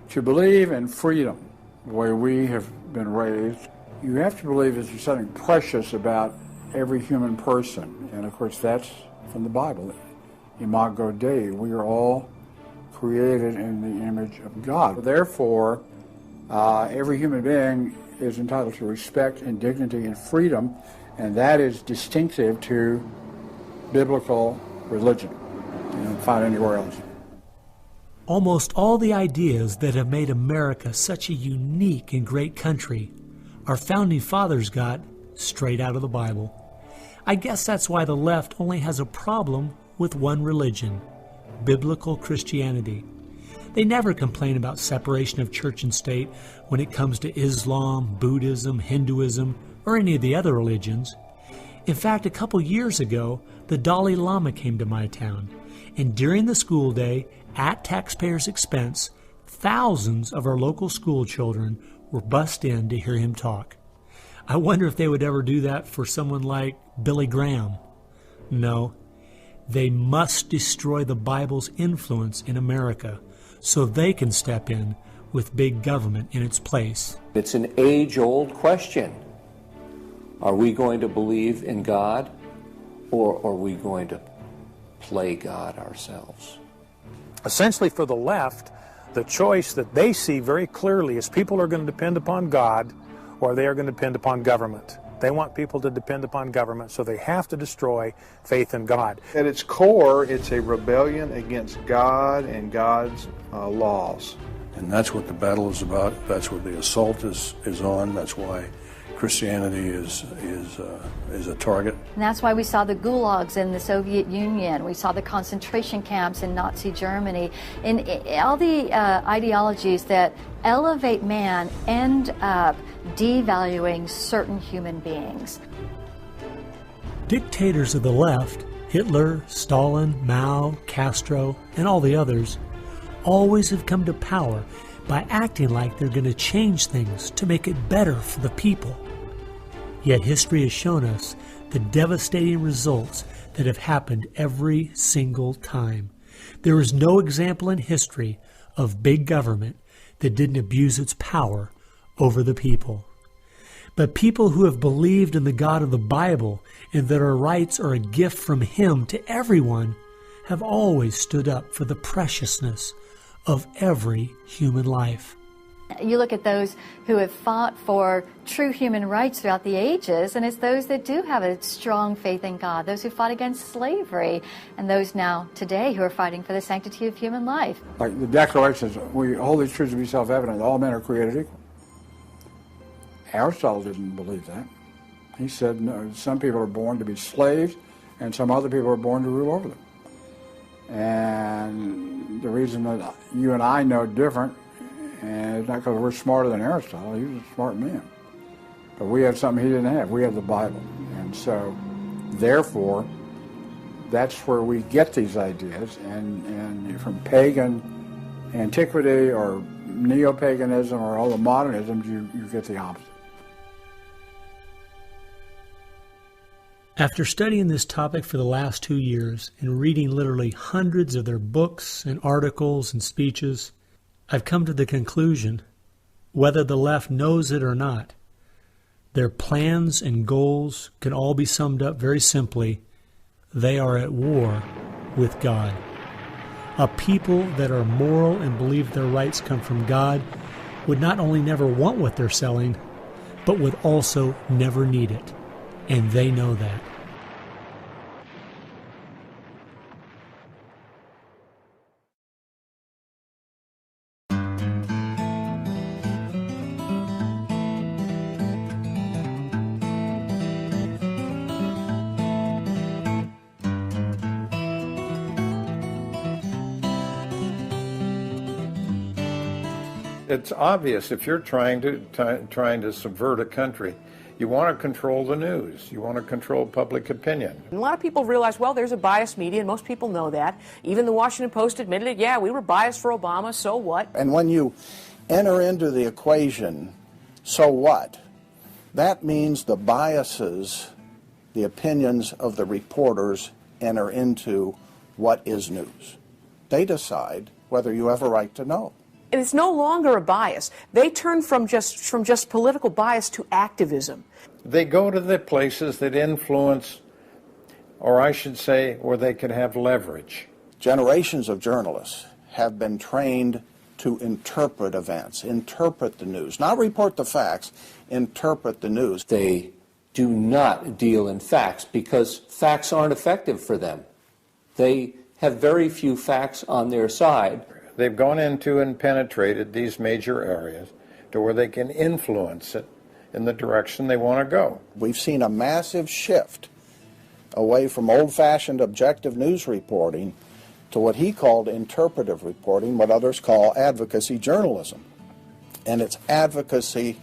to believe in freedom, the way we have been raised, you have to believe that there's something precious about every human person. And of course that's from the Bible. Imago Dei, we are all created in the image of God. Therefore, every human being is entitled to respect and dignity and freedom, and that is distinctive to biblical religion. You don't find anywhere else. Almost all the ideas that have made America such a unique and great country our founding fathers got straight out of the Bible. I guess that's why the left only has a problem with one religion, biblical Christianity. They never complain about separation of church and state when it comes to Islam, Buddhism, Hinduism, or any of the other religions. In fact, a couple years ago, the Dalai Lama came to my town, and during the school day, at taxpayers' expense, thousands of our local school children were bussed in to hear him talk. I wonder if they would ever do that for someone like Billy Graham. No, they must destroy the Bible's influence in America so they can step in with big government in its place. It's an age-old question. Are we going to believe in God, or are we going to play God ourselves? Essentially, for the left, the choice that they see very clearly is people are going to depend upon God or they are going to depend upon government. They want people to depend upon government, so they have to destroy faith in God. At its core, it's a rebellion against God and God's laws. And that's what the battle is about. That's what the assault is on. That's why Christianity is a target. And that's why we saw the gulags in the Soviet Union. We saw the concentration camps in Nazi Germany. And all the ideologies that elevate man end up devaluing certain human beings. Dictators of the left, Hitler, Stalin, Mao, Castro, and all the others, always have come to power by acting like they're going to change things to make it better for the people. Yet history has shown us the devastating results that have happened every single time. There is no example in history of big government that didn't abuse its power over the people. But people who have believed in the God of the Bible and that our rights are a gift from Him to everyone have always stood up for the preciousness of every human life. You look at those who have fought for true human rights throughout the ages, and it's those that do have a strong faith in God, those who fought against slavery, and those now today who are fighting for the sanctity of human life. Like the Declaration says, we hold these truths to be self-evident, all men are created equal. Aristotle didn't believe that. He said, no, some people are born to be slaves, and some other people are born to rule over them. And the reason that you and I know different, and it's not because we're smarter than Aristotle, he was a smart man. But we have something he didn't have. We have the Bible. And so, therefore, that's where we get these ideas. And from pagan antiquity or neo-paganism or all the modernisms, you get the opposite. After studying this topic for the last 2 years and reading literally hundreds of their books and articles and speeches, I've come to the conclusion, whether the left knows it or not, their plans and goals can all be summed up very simply. They are at war with God. A people that are moral and believe their rights come from God would not only never want what they're selling, but would also never need it. And they know that. It's obvious if you're trying to subvert a country, you want to control the news. You want to control public opinion. And a lot of people realize, well, there's a biased media, and most people know that. Even the Washington Post admitted it. Yeah, we were biased for Obama, so what? And when you enter into the equation, so what? That means the biases, the opinions of the reporters enter into what is news. They decide whether you have a right to know. And it's no longer a bias. They turn from just political bias to activism. They go to the places that influence, or I should say, where they can have leverage. Generations of journalists have been trained to interpret events, interpret the news, not report the facts, interpret the news. They do not deal in facts because facts aren't effective for them. They have very few facts on their side. They've gone into and penetrated these major areas to where they can influence it in the direction they want to go. We've seen a massive shift away from old-fashioned objective news reporting to what he called interpretive reporting, what others call advocacy journalism. And it's advocacy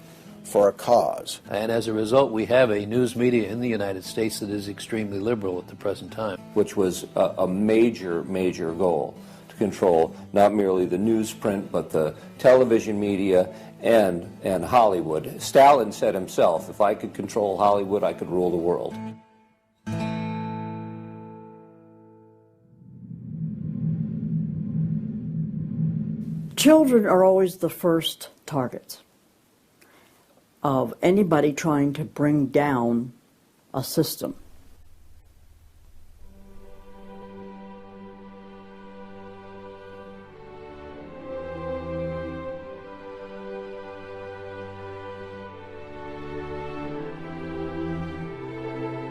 for a cause. And as a result, we have a news media in the United States that is extremely liberal at the present time. Which was a major, major goal, to control not merely the newsprint, but the television media and Hollywood. Stalin said himself, if I could control Hollywood, I could rule the world. Children are always the first targets of anybody trying to bring down a system.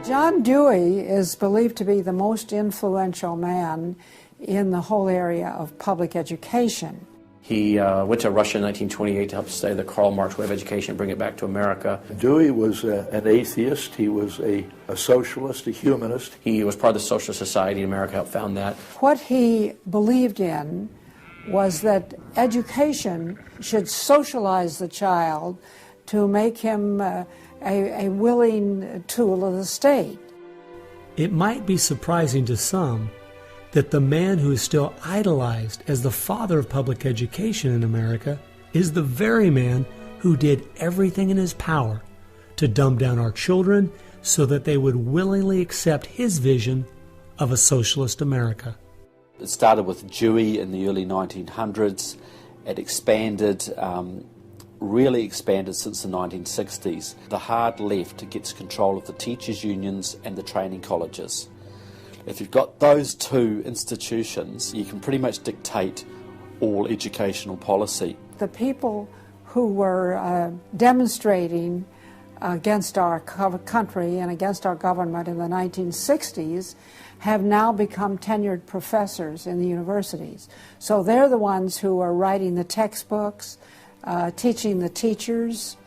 John Dewey is believed to be the most influential man in the whole area of public education. He went to Russia in 1928 to help study the Karl Marx way of education and bring it back to America. Dewey was an atheist. He was a socialist, a humanist. He was part of the Socialist Society in America, helped found that. What he believed in was that education should socialize the child to make him a willing tool of the state. It might be surprising to some that the man who is still idolized as the father of public education in America is the very man who did everything in his power to dumb down our children so that they would willingly accept his vision of a socialist America. It started with Dewey in the early 1900s. It expanded, really expanded since the 1960s. The hard left gets control of the teachers' unions and the training colleges. If you've got those two institutions, you can pretty much dictate all educational policy. The people who were demonstrating against our country and against our government in the 1960s have now become tenured professors in the universities. So they're the ones who are writing the textbooks, teaching the teachers,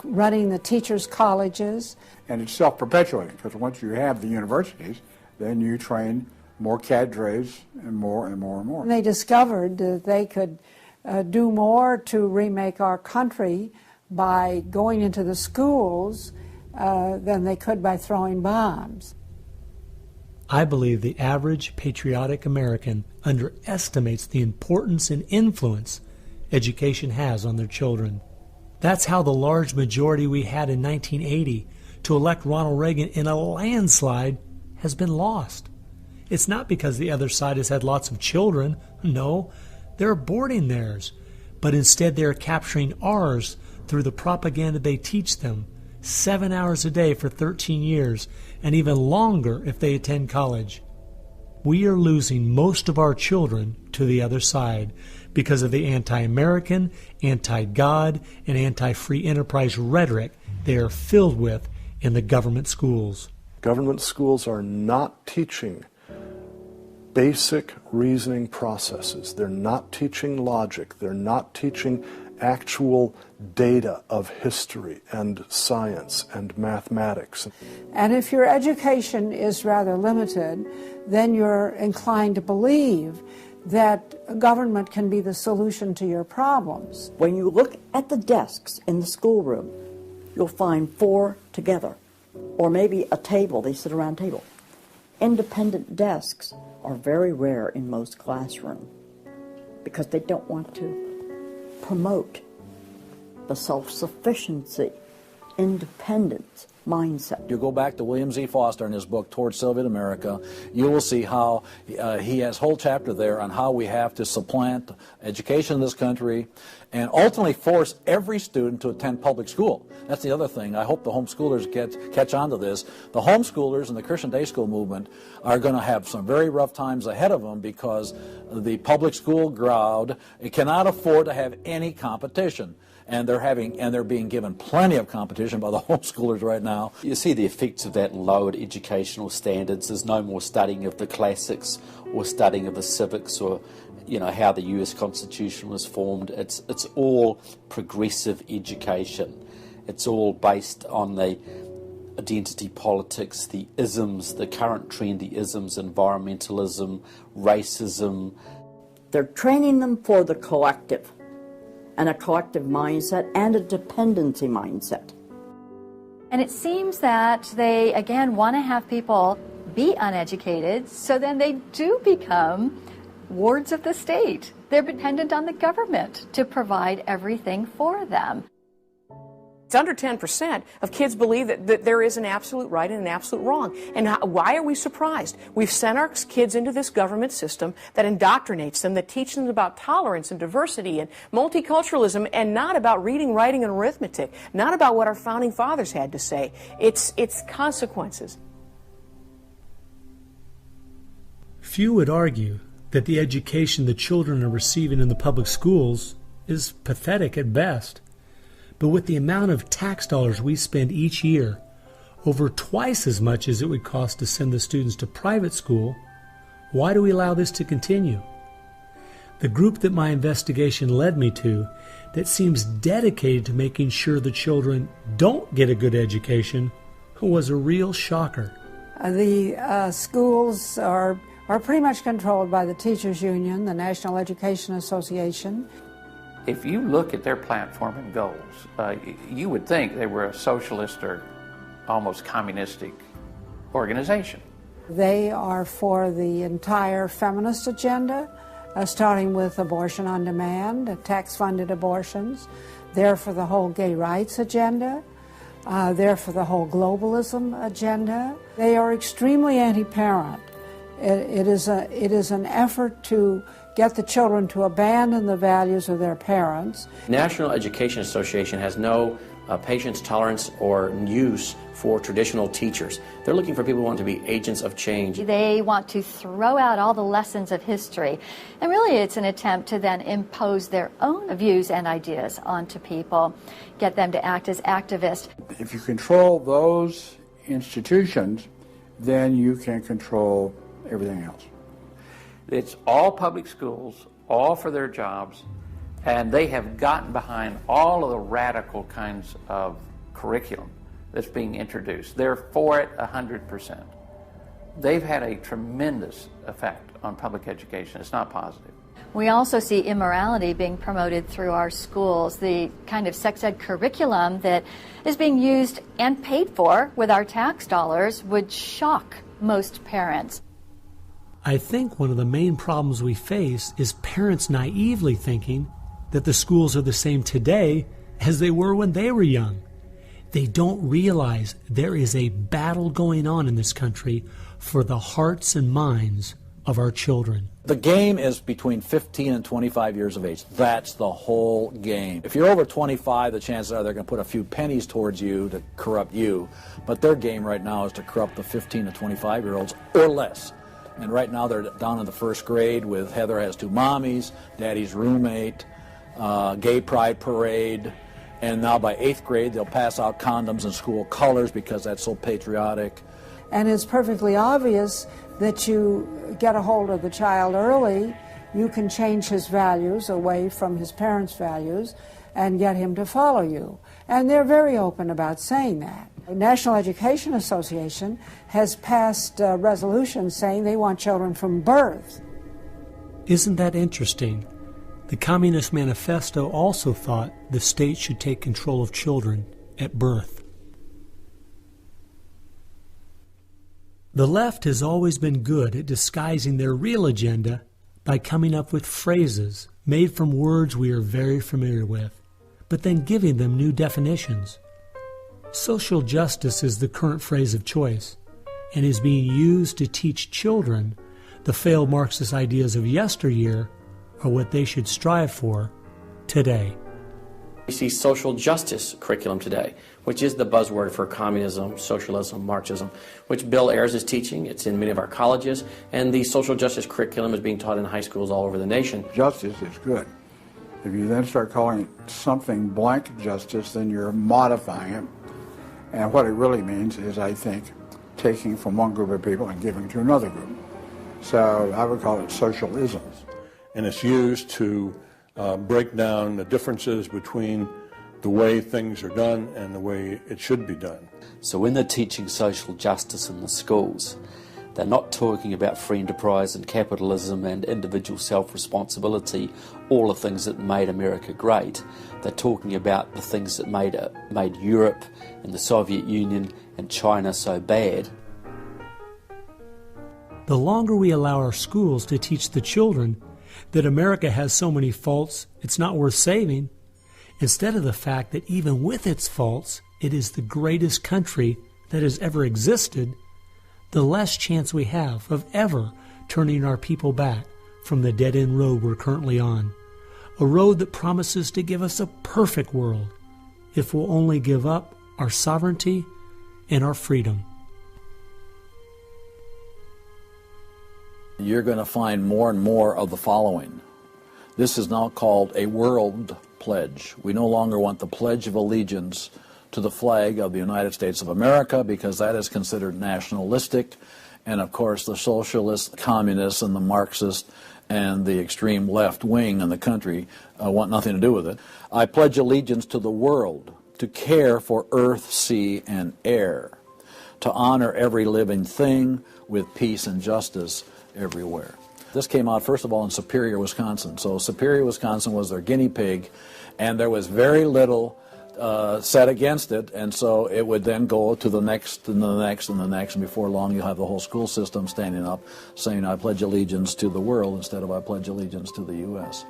running the teachers' colleges. And it's self-perpetuating, because once you have the universities, then you train more cadres and more and more and more. And they discovered that they could do more to remake our country by going into the schools than they could by throwing bombs. I believe the average patriotic American underestimates the importance and influence education has on their children. That's how the large majority we had in 1980 to elect Ronald Reagan in a landslide has been lost. It's not because the other side has had lots of children. No, they're aborting theirs. But instead they're capturing ours through the propaganda they teach them, 7 hours a day for 13 years, and even longer if they attend college. We are losing most of our children to the other side because of the anti-American, anti-God, and anti-free enterprise rhetoric they are filled with in the government schools. Government schools are not teaching basic reasoning processes. They're not teaching logic. They're not teaching actual data of history and science and mathematics. And if your education is rather limited, then you're inclined to believe that government can be the solution to your problems. When you look at the desks in the schoolroom, you'll find 4 together, or maybe a table, they sit around a table. Independent desks are very rare in most classrooms because they don't want to promote the self-sufficiency, independence mindset. You go back to William Z. Foster in his book, Towards Soviet America, you will see how he has a whole chapter there on how we have to supplant education in this country and ultimately force every student to attend public school. That's the other thing. I hope the homeschoolers catch on to this. The homeschoolers and the Christian day school movement are going to have some very rough times ahead of them because the public school crowd cannot afford to have any competition. And they're being given plenty of competition by the homeschoolers right now. You see the effects of that in lowered educational standards. There's no more studying of the classics or studying of the civics or how the US Constitution was formed. It's all progressive education. It's all based on the identity politics, the isms, the current trendy isms, environmentalism, racism. They're training them for the collective, and a collective mindset and a dependency mindset. And it seems that they, again, want to have people be uneducated, so then they do become wards of the state. They're dependent on the government to provide everything for them. It's under 10% of kids believe that there is an absolute right and an absolute wrong. And why are we surprised? We've sent our kids into this government system that indoctrinates them, that teaches them about tolerance and diversity and multiculturalism, and not about reading, writing, and arithmetic, not about what our founding fathers had to say. It's consequences. Few would argue that the education the children are receiving in the public schools is pathetic at best. But with the amount of tax dollars we spend each year, over twice as much as it would cost to send the students to private school, why do we allow this to continue? The group that my investigation led me to, that seems dedicated to making sure the children don't get a good education, was a real shocker. The schools are pretty much controlled by the Teachers Union, the National Education Association. If you look at their platform and goals, you would think they were a socialist or almost communistic organization. They are for the entire feminist agenda, starting with abortion on demand, tax-funded abortions. They're for the whole gay rights agenda. They're for the whole globalism agenda. They are extremely anti-parent. It is an effort to get the children to abandon the values of their parents. National Education Association has no patience, tolerance, or use for traditional teachers. They're looking for people who want to be agents of change. They want to throw out all the lessons of history. And really it's an attempt to then impose their own views and ideas onto people, get them to act as activists. If you control those institutions, then you can control everything else. It's all public schools, all for their jobs, and they have gotten behind all of the radical kinds of curriculum that's being introduced. They're for it 100%. They've had a tremendous effect on public education. It's not positive. We also see immorality being promoted through our schools. The kind of sex ed curriculum that is being used and paid for with our tax dollars would shock most parents. I think one of the main problems we face is parents naively thinking that the schools are the same today as they were when they were young. They don't realize there is a battle going on in this country for the hearts and minds of our children. The game is between 15 and 25 years of age. That's the whole game. If you're over 25, the chances are they're going to put a few pennies towards you to corrupt you. But their game right now is to corrupt the 15 to 25-year-olds or less. And right now they're down in the first grade with Heather Has Two Mommies, Daddy's Roommate, Gay Pride Parade, and now by 8th grade they'll pass out condoms in school colors because that's so patriotic. And it's perfectly obvious that you get a hold of the child early, you can change his values away from his parents' values and get him to follow you. And they're very open about saying that. The National Education Association has passed resolutions saying they want children from birth. Isn't that interesting? The Communist Manifesto also thought the state should take control of children at birth. The left has always been good at disguising their real agenda by coming up with phrases made from words we are very familiar with, but then giving them new definitions. Social justice is the current phrase of choice and is being used to teach children the failed Marxist ideas of yesteryear are what they should strive for today. We see social justice curriculum today, which is the buzzword for communism, socialism, Marxism, which Bill Ayers is teaching. It's in many of our colleges, and the social justice curriculum is being taught in high schools all over the nation. Justice is good. If you then start calling it something blank justice, then you're modifying it. And what it really means is, I think, taking from one group of people and giving to another group. So I would call it socialisms. and it's used to break down the differences between the way things are done and the way it should be done. So when they're teaching social justice in the schools, they're not talking about free enterprise and capitalism and individual self-responsibility, all the things that made America great. They're talking about the things that made Europe and the Soviet Union and China so bad. The longer we allow our schools to teach the children that America has so many faults it's not worth saving, instead of the fact that even with its faults, it is the greatest country that has ever existed, the less chance we have of ever turning our people back from the dead-end road we're currently on, a road that promises to give us a perfect world if we'll only give up our sovereignty and our freedom. You're going to find more and more of the following. This is now called a world pledge. We no longer want the Pledge of Allegiance to the flag of the United States of America because that is considered nationalistic, and of course the socialists, communists, and the Marxists and the extreme left wing in the country want nothing to do with it. I pledge allegiance to the world, to care for earth, sea, and air, to honor every living thing with peace and justice everywhere. This came out, first of all, in Superior, Wisconsin. So Superior, Wisconsin was their guinea pig, and there was very little said against it, and so it would then go to the next and the next and the next, and before long you'll have the whole school system standing up saying, I pledge allegiance to the world instead of I pledge allegiance to the U.S.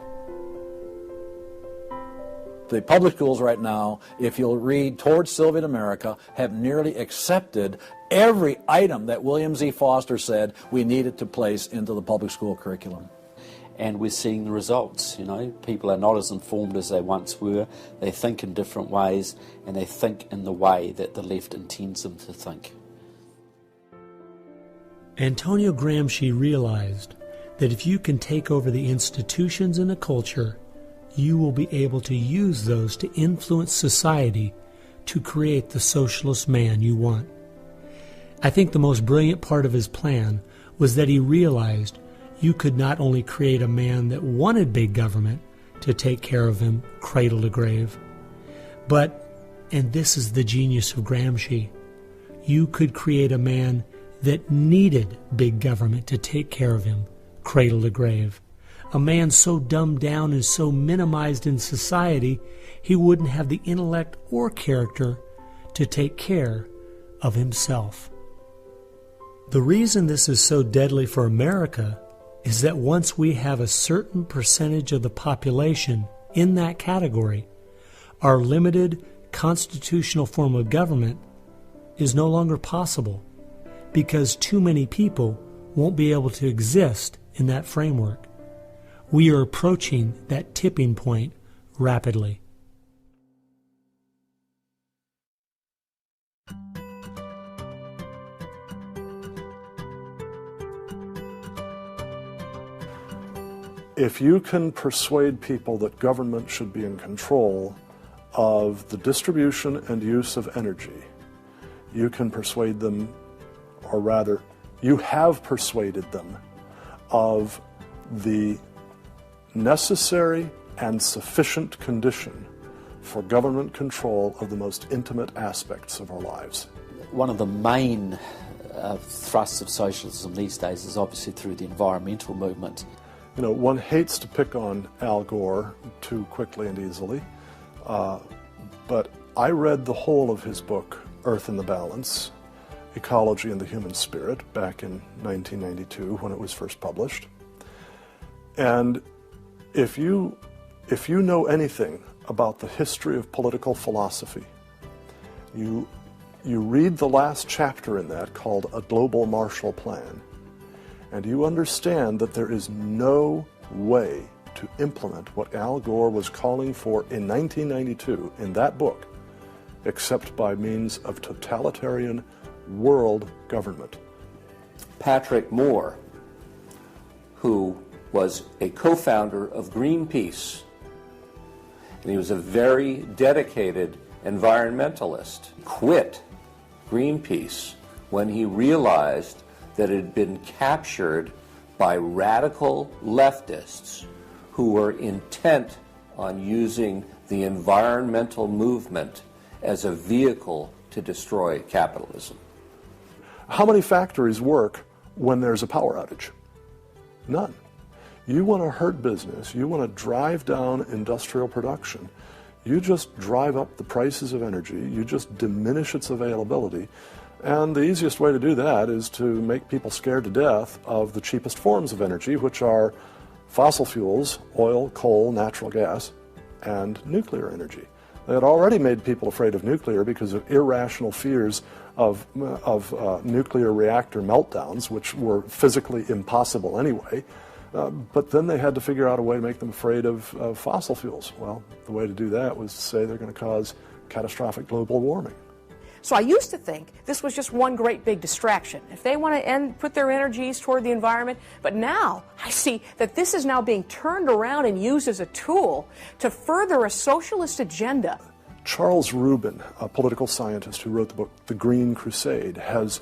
The public schools right now, if you'll read Towards Soviet America, have nearly accepted every item that William Z. Foster said we needed to place into the public school curriculum. And we're seeing the results. You know, people are not as informed as they once were. They think in different ways, and they think in the way that the left intends them to think. Antonio Gramsci realized that if you can take over the institutions in a culture, you will be able to use those to influence society to create the socialist man you want. I think the most brilliant part of his plan was that he realized you could not only create a man that wanted big government to take care of him cradle to grave, but, and this is the genius of Gramsci, you could create a man that needed big government to take care of him cradle to grave. A man so dumbed down and so minimized in society, he wouldn't have the intellect or character to take care of himself. The reason this is so deadly for America is that once we have a certain percentage of the population in that category, our limited constitutional form of government is no longer possible because too many people won't be able to exist in that framework. We are approaching that tipping point rapidly. If you can persuade people that government should be in control of the distribution and use of energy, you can persuade them, or rather, you have persuaded them of the necessary and sufficient condition for government control of the most intimate aspects of our lives. One of the main thrusts of socialism these days is obviously through the environmental movement. You know, one hates to pick on Al Gore too quickly and easily, but I read the whole of his book, Earth in the Balance, Ecology and the Human Spirit, back in 1992 when it was first published. And if you know anything about the history of political philosophy, you read the last chapter in that called A Global Marshall Plan, and you understand that there is no way to implement what Al Gore was calling for in 1992 in that book except by means of totalitarian world government. Patrick Moore, who was a co-founder of Greenpeace, and he was a very dedicated environmentalist, quit Greenpeace when he realized that it had been captured by radical leftists who were intent on using the environmental movement as a vehicle to destroy capitalism. How many factories work when there's a power outage? None. You want to hurt business, you want to drive down industrial production, you just drive up the prices of energy, you just diminish its availability, and the easiest way to do that is to make people scared to death of the cheapest forms of energy, which are fossil fuels, oil, coal, natural gas, and nuclear energy. They had already made people afraid of nuclear because of irrational fears of nuclear reactor meltdowns, which were physically impossible anyway. But then they had to figure out a way to make them afraid of fossil fuels. Well, the way to do that was to say they're going to cause catastrophic global warming. So I used to think this was just one great big distraction. If they want to put their energies toward the environment, but now I see that this is now being turned around and used as a tool to further a socialist agenda. Charles Rubin, a political scientist who wrote the book The Green Crusade, has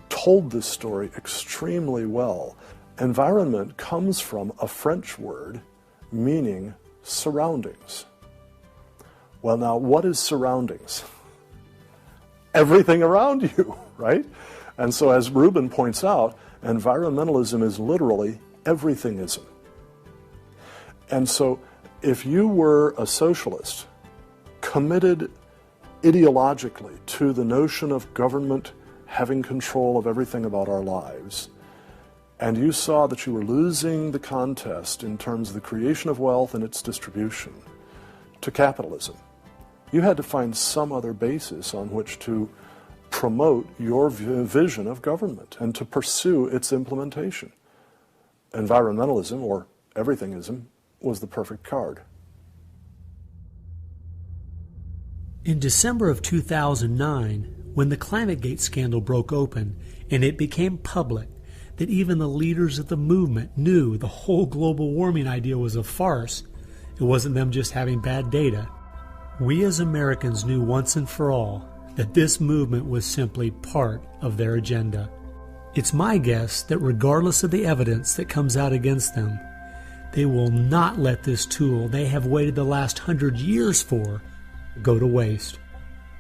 told this story extremely well. Environment comes from a French word meaning surroundings. Well, now, what is surroundings? Everything around you, right? And so, as Rubin points out, environmentalism is literally everythingism. And so, if you were a socialist committed ideologically to the notion of government having control of everything about our lives, and you saw that you were losing the contest in terms of the creation of wealth and its distribution to capitalism, you had to find some other basis on which to promote your vision of government and to pursue its implementation. Environmentalism, or everythingism, was the perfect card. In December of 2009, when the ClimateGate scandal broke open and it became public that even the leaders of the movement knew the whole global warming idea was a farce, it wasn't them just having bad data. We as Americans knew once and for all that this movement was simply part of their agenda. It's my guess that regardless of the evidence that comes out against them, they will not let this tool they have waited the last 100 years for go to waste.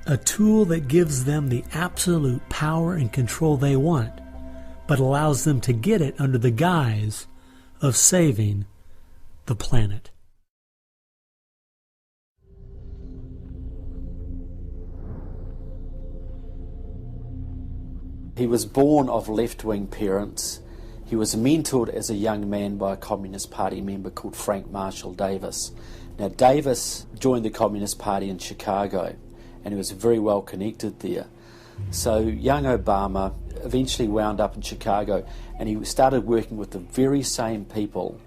A tool that gives them the absolute power and control they want, but allows them to get it under the guise of saving the planet. He was born of left-wing parents. He was mentored as a young man by a Communist Party member called Frank Marshall Davis. Now, Davis joined the Communist Party in Chicago, and he was very well connected there. So young Obama eventually wound up in Chicago, and he started working with the very same people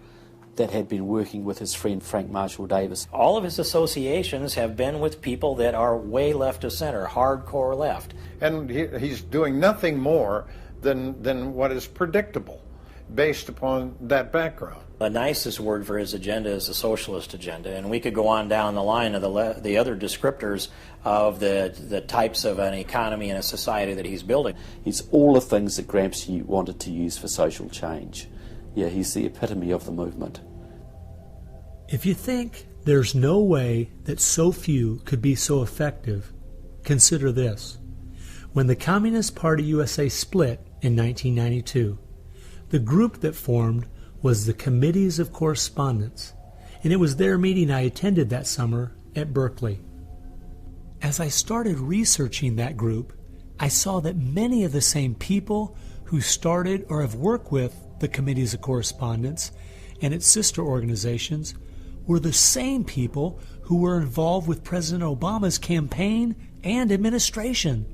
that had been working with his friend Frank Marshall Davis. All of his associations have been with people that are way left of center, hardcore left. And he's doing nothing more than what is predictable based upon that background. The nicest word for his agenda is a socialist agenda, and we could go on down the line of the other descriptors of the types of an economy and a society that he's building. It's all the things that Gramsci wanted to use for social change. Yeah, he's the epitome of the movement. If you think there's no way that so few could be so effective, consider this. When the Communist Party USA split in 1992, the group that formed was the Committees of Correspondence, and it was their meeting I attended that summer at Berkeley. As I started researching that group, I saw that many of the same people who started or have worked with the Committees of Correspondence and its sister organizations were the same people who were involved with President Obama's campaign and administration.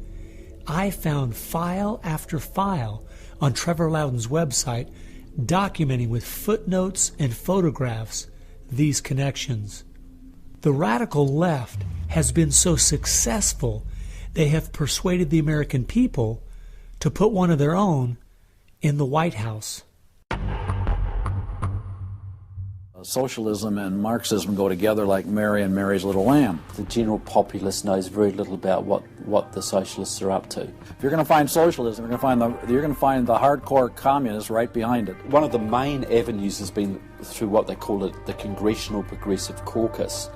I found file after file on Trevor Loudon's website documenting with footnotes and photographs these connections. The radical left has been so successful they have persuaded the American people to put one of their own in the White House. socialism and Marxism go together like Mary and Mary's little lamb. The general populace knows very little about what the socialists are up to. If you're going to find socialism, you're going to find the hardcore communists right behind it. One of the main avenues has been through what they call the Congressional Progressive Caucus.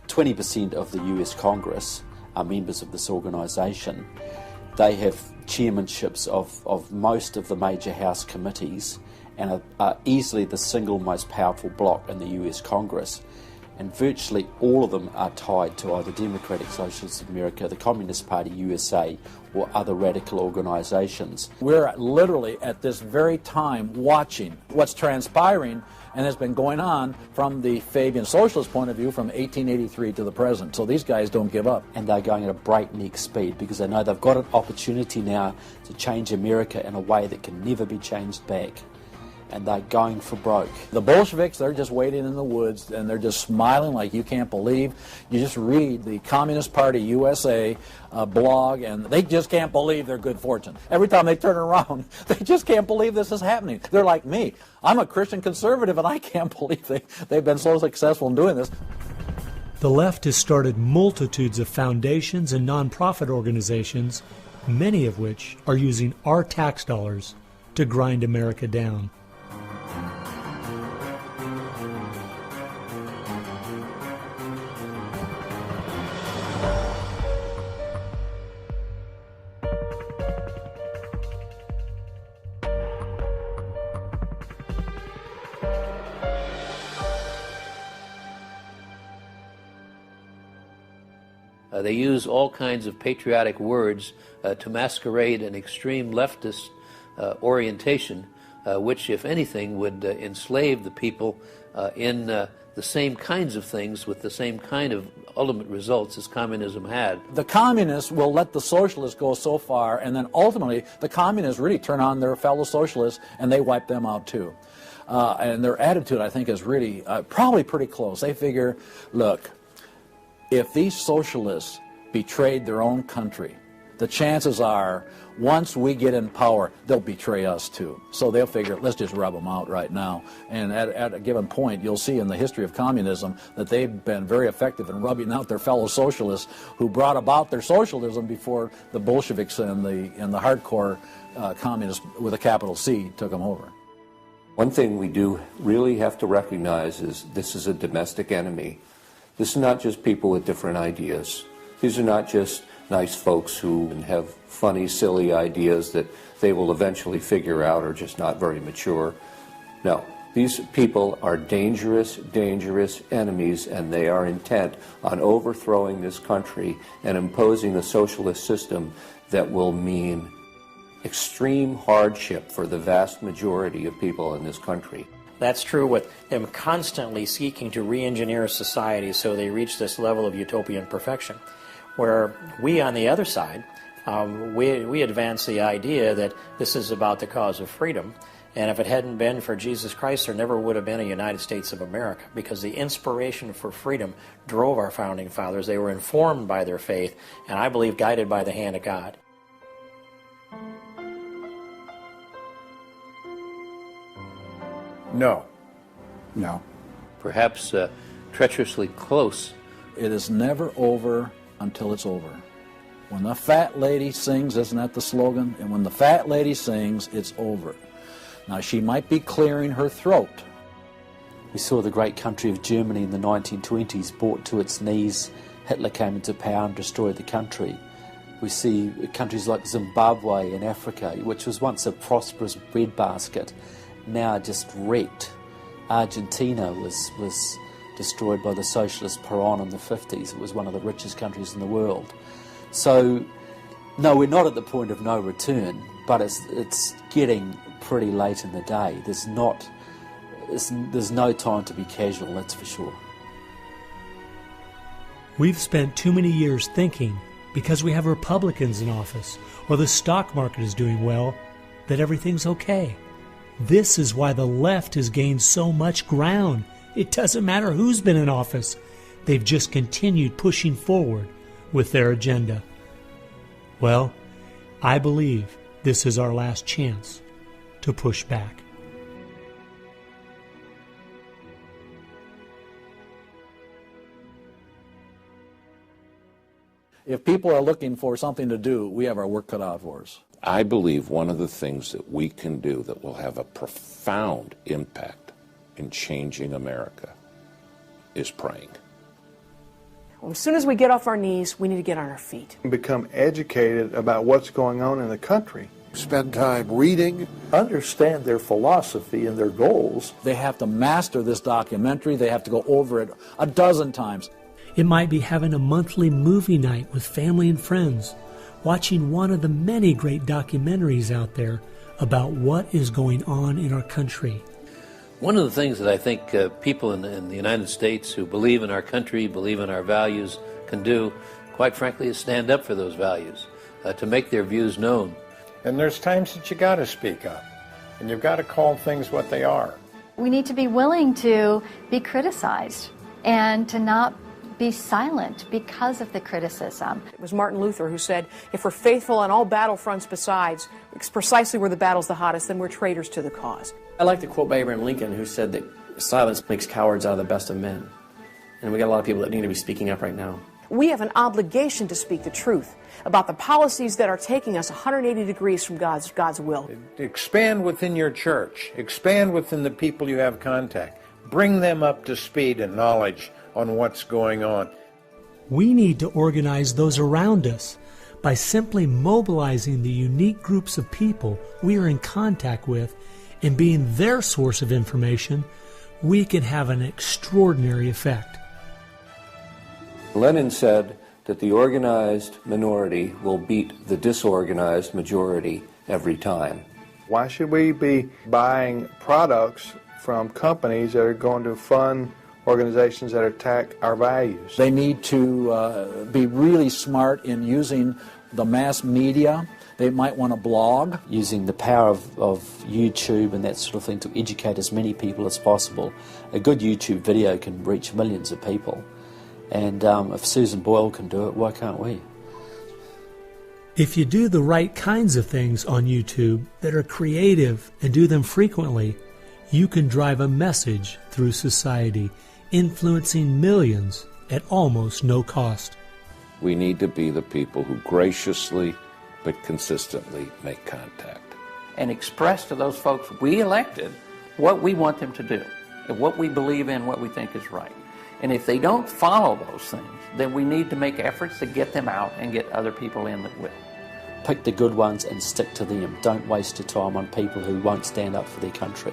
20% of the US Congress are members of this organisation. They have chairmanships of most of the major House committees and are easily the single most powerful bloc in the US Congress. And virtually all of them are tied to either Democratic Socialists of America, the Communist Party USA, or other radical organisations. We're literally at this very time watching what's transpiring and has been going on from the Fabian socialist point of view from 1883 to the present. So these guys don't give up. And they're going at a breakneck speed because they know they've got an opportunity now to change America in a way that can never be changed back. And they're going for broke. The Bolsheviks, they're just waiting in the woods and they're just smiling like you can't believe. You just read the Communist Party USA blog and they just can't believe their good fortune. Every time they turn around, they just can't believe this is happening. They're like me. I'm a Christian conservative and I can't believe they've been so successful in doing this. The left has started multitudes of foundations and nonprofit organizations, many of which are using our tax dollars to grind America down. They use all kinds of patriotic words to masquerade an extreme leftist orientation, which, if anything, would enslave the people in the same kinds of things with the same kind of ultimate results as communism had. The communists will let the socialists go so far, and then ultimately the communists really turn on their fellow socialists and they wipe them out too. And their attitude, I think, is really probably pretty close. They figure, look, if these socialists betrayed their own country, the chances are, once we get in power, they'll betray us too. So they'll figure, let's just rub them out right now. And at a given point, you'll see in the history of communism that they've been very effective in rubbing out their fellow socialists who brought about their socialism before the Bolsheviks and the hardcore communists with a capital C took them over. One thing we do really have to recognize is this is a domestic enemy. This is not just people with different ideas. These are not just nice folks who have funny, silly ideas that they will eventually figure out are just not very mature. No, these people are dangerous, dangerous enemies, and they are intent on overthrowing this country and imposing a socialist system that will mean extreme hardship for the vast majority of people in this country. That's true with them constantly seeking to re-engineer society so they reach this level of utopian perfection. Where we, on the other side, we advance the idea that this is about the cause of freedom, and if it hadn't been for Jesus Christ, there never would have been a United States of America, because the inspiration for freedom drove our founding fathers. They were informed by their faith, and I believe guided by the hand of God. No. No. Perhaps treacherously close. It is never over until it's over. When the fat lady sings, isn't that the slogan? And when the fat lady sings, it's over. Now, she might be clearing her throat. We saw the great country of Germany in the 1920s brought to its knees. Hitler came into power and destroyed the country. We see countries like Zimbabwe in Africa, which was once a prosperous breadbasket, now just wrecked. Argentina was destroyed by the socialist Perón in the 50s. It was one of the richest countries in the world. So, no, we're not at the point of no return, but it's getting pretty late in the day. There's no time to be casual, that's for sure. We've spent too many years thinking, because we have Republicans in office, or the stock market is doing well, that everything's okay. This is why the left has gained so much ground. It doesn't matter who's been in office. They've just continued pushing forward with their agenda. Well, I believe this is our last chance to push back. if people are looking for something to do, we have our work cut out for us. I believe one of the things that we can do that will have a profound impact in changing America is praying. Well, as soon as we get off our knees, we need to get on our feet. Become educated about what's going on in the country. Spend time reading. Understand their philosophy and their goals. They have to master this documentary. They have to go over it a dozen times. It might be having a monthly movie night with family and friends, watching one of the many great documentaries out there about what is going on in our country. One of the things that I think people in the United States who believe in our country, believe in our values, can do, quite frankly, is stand up for those values, to make their views known. And there's times that you got to speak up, and you've got to call things what they are. We need to be willing to be criticized and to not be silent because of the criticism. It was Martin Luther who said, if we're faithful on all battlefronts besides, it's precisely where the battle's the hottest, then we're traitors to the cause. I like the quote by Abraham Lincoln, who said that silence makes cowards out of the best of men. And we got a lot of people that need to be speaking up right now. We have an obligation to speak the truth about the policies that are taking us 180 degrees from God's will. Expand within your church. Expand within the people you have contact. Bring them up to speed and knowledge on what's going on. We need to organize those around us by simply mobilizing the unique groups of people we are in contact with and being their source of information. We can have an extraordinary effect. Lenin said that the organized minority will beat the disorganized majority every time. Why should we be buying products from companies that are going to fund organizations that attack our values? They need to be really smart in using the mass media. They might want to blog. Using the power of YouTube and that sort of thing to educate as many people as possible. A good YouTube video can reach millions of people. And if Susan Boyle can do it, why can't we? If you do the right kinds of things on YouTube that are creative and do them frequently, you can drive a message through society, influencing millions at almost no cost. We need to be the people who graciously but consistently make contact. And express to those folks we elected what we want them to do, and what we believe in, what we think is right. And if they don't follow those things, then we need to make efforts to get them out and get other people in that will. Pick the good ones and stick to them. Don't waste your time on people who won't stand up for their country.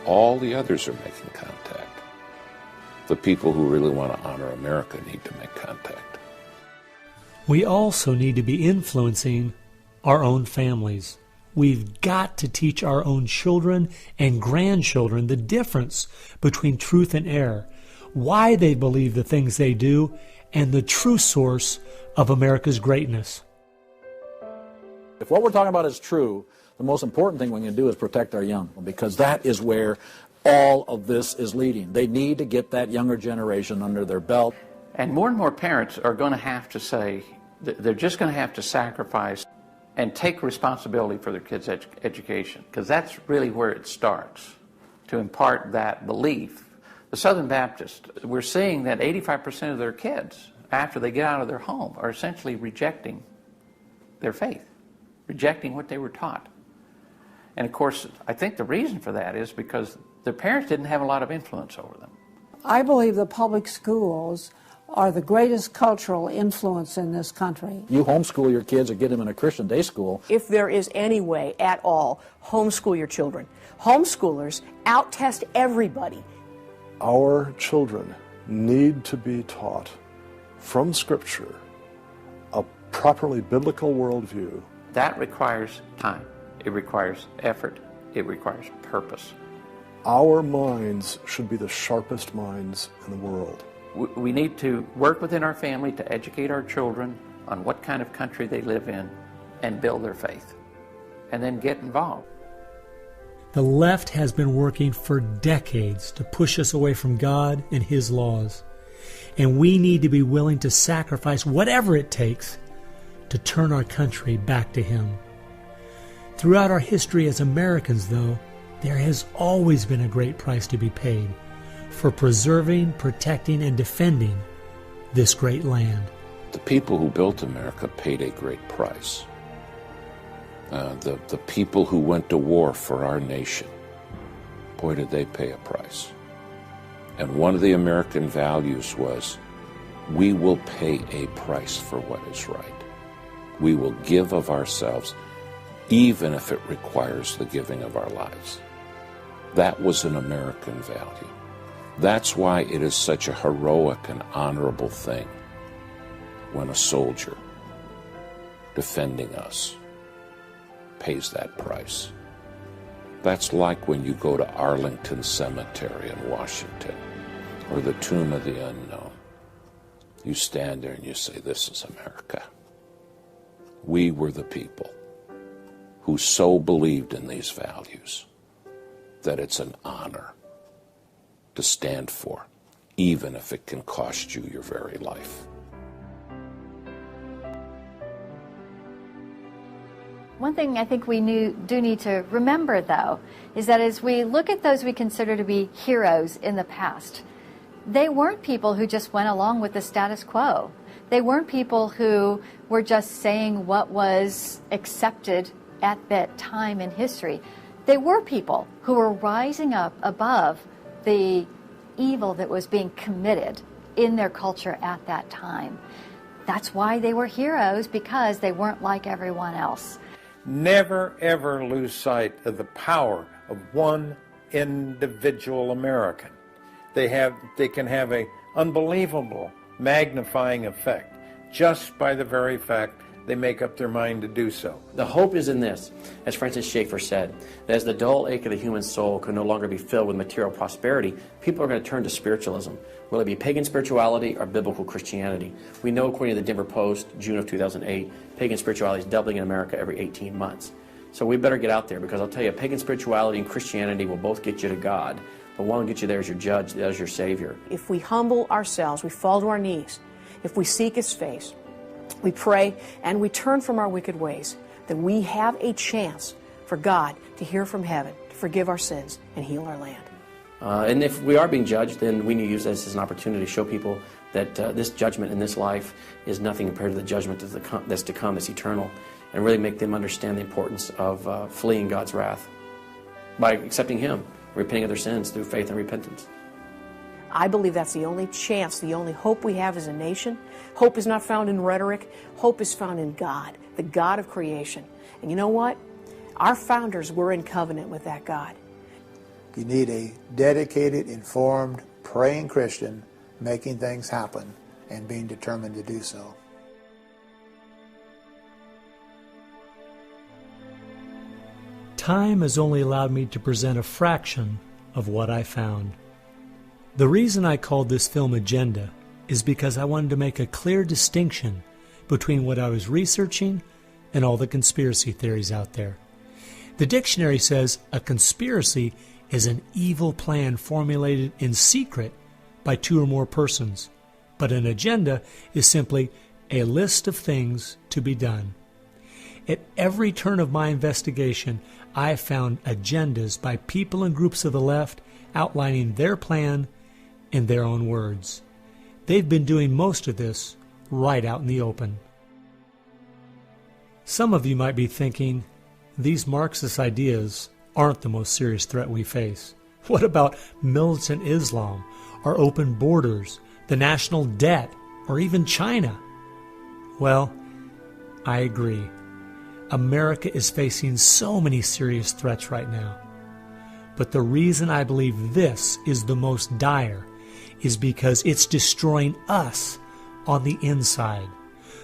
All the others are making contact. The people who really want to honor America need to make contact. We also need to be influencing our own families. We've got to teach our own children and grandchildren the difference between truth and error, why they believe the things they do, and the true source of America's greatness. If what we're talking about is true, the most important thing we can do is protect our young, because that is where all of this is leading. They need to get that younger generation under their belt. And more parents are going to have to say, they're just going to have to sacrifice and take responsibility for their kids' education, because that's really where it starts, to impart that belief. The Southern Baptists, we're seeing that 85% of their kids, after they get out of their home, are essentially rejecting their faith, rejecting what they were taught. And of course, I think the reason for that is because their parents didn't have a lot of influence over them. I believe the public schools are the greatest cultural influence in this country. You homeschool your kids or get them in a Christian day school. If there is any way at all, homeschool your children. Homeschoolers out-test everybody. Our children need to be taught from Scripture a properly biblical worldview. That requires time. It requires effort. It requires purpose. Our minds should be the sharpest minds in the world. We need to work within our family to educate our children on what kind of country they live in and build their faith, and then get involved. The left has been working for decades to push us away from God and His laws, and we need to be willing to sacrifice whatever it takes to turn our country back to Him. Throughout our history as Americans, though, there has always been a great price to be paid for preserving, protecting, and defending this great land. the people who built America paid a great price. The people who went to war for our nation, boy, did they pay a price. And one of the American values was, we will pay a price for what is right. We will give of ourselves, even if it requires the giving of our lives. That was an American value. That's why it is such a heroic and honorable thing when a soldier defending us pays that price. That's like when you go to Arlington Cemetery in Washington, or the Tomb of the Unknown. You stand there and you say, this is America. We were the people who so believed in these values that it's an honor to stand for, even if it can cost you your very life. One thing I think we do need to remember, though, is that as we look at those we consider to be heroes in the past, they weren't people who just went along with the status quo. They weren't people who were just saying what was accepted at that time in history. They were people who were rising up above the evil that was being committed in their culture at that time. That's why they were heroes, because they weren't like everyone else. Never, ever lose sight of the power of one individual American. They can have an unbelievable magnifying effect just by the very fact they make up their mind to do so. The hope is in this, as Francis Schaeffer said, that as the dull ache of the human soul can no longer be filled with material prosperity, people are going to turn to spiritualism, whether it be pagan spirituality or biblical Christianity. We know, according to the Denver Post, June of 2008, pagan spirituality is doubling in America every 18 months. So we better get out there, because I'll tell you, pagan spirituality and Christianity will both get you to God, but one will get you there as your judge, as your Savior. If we humble ourselves, we fall to our knees, if we seek His face, we pray, and we turn from our wicked ways, then we have a chance for God to hear from heaven, to forgive our sins, and heal our land. And if we are being judged, then we need to use this as an opportunity to show people that this judgment in this life is nothing compared to the judgment that's to come, that's eternal, and really make them understand the importance of fleeing God's wrath by accepting Him, repenting of their sins through faith and repentance. I believe that's the only chance, the only hope we have as a nation. Hope is not found in rhetoric. Hope is found in God, the God of creation. And you know what? Our founders were in covenant with that God. You need a dedicated, informed, praying Christian making things happen and being determined to do so. Time has only allowed me to present a fraction of what I found. The reason I called this film Agenda is because I wanted to make a clear distinction between what I was researching and all the conspiracy theories out there. The dictionary says a conspiracy is an evil plan formulated in secret by two or more persons, but an agenda is simply a list of things to be done. At every turn of my investigation, I have found agendas by people and groups of the left outlining their plan in their own words. They've been doing most of this right out in the open. Some of you might be thinking, these Marxist ideas aren't the most serious threat we face. What about militant Islam, our open borders, the national debt, or even China? Well, I agree. America is facing so many serious threats right now. But the reason I believe this is the most dire is because it's destroying us on the inside.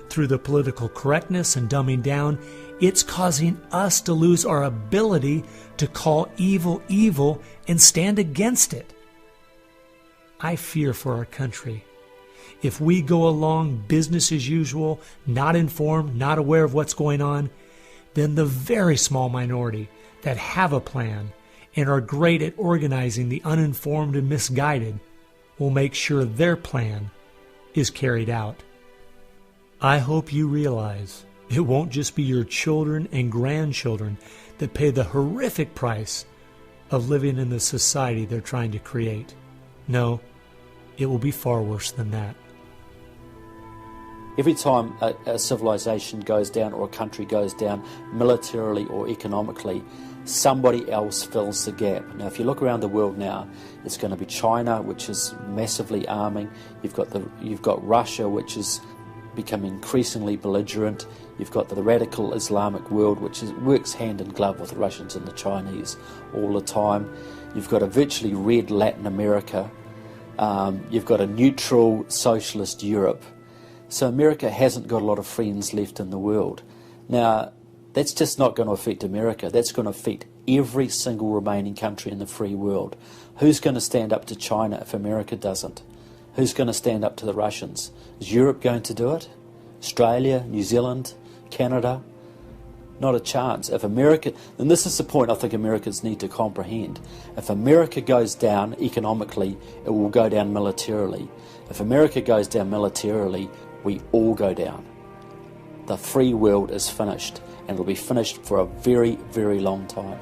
Through the political correctness and dumbing down, it's causing us to lose our ability to call evil evil and stand against it. I fear for our country. If we go along business as usual, not informed, not aware of what's going on, then the very small minority that have a plan and are great at organizing the uninformed and misguided will make sure their plan is carried out. I hope you realize it won't just be your children and grandchildren that pay the horrific price of living in the society they're trying to create. No, it will be far worse than that. Every time a civilization goes down or a country goes down militarily or economically, somebody else fills the gap. Now, if you look around the world now, it's going to be China, which is massively arming. You've got Russia, which is becoming increasingly belligerent. You've got the radical Islamic world, which works hand in glove with the Russians and the Chinese all the time. You've got a virtually red Latin America. You've got a neutral socialist Europe. So America hasn't got a lot of friends left in the world. Now, that's just not going to affect America. That's going to affect every single remaining country in the free world. Who's going to stand up to China if America doesn't? Who's going to stand up to the Russians? Is Europe going to do it? Australia, New Zealand, Canada? Not a chance. If America, and this is the point I think Americans need to comprehend, if America goes down economically, it will go down militarily. If America goes down militarily, we all go down. The free world is finished, and it will be finished for a very, very long time.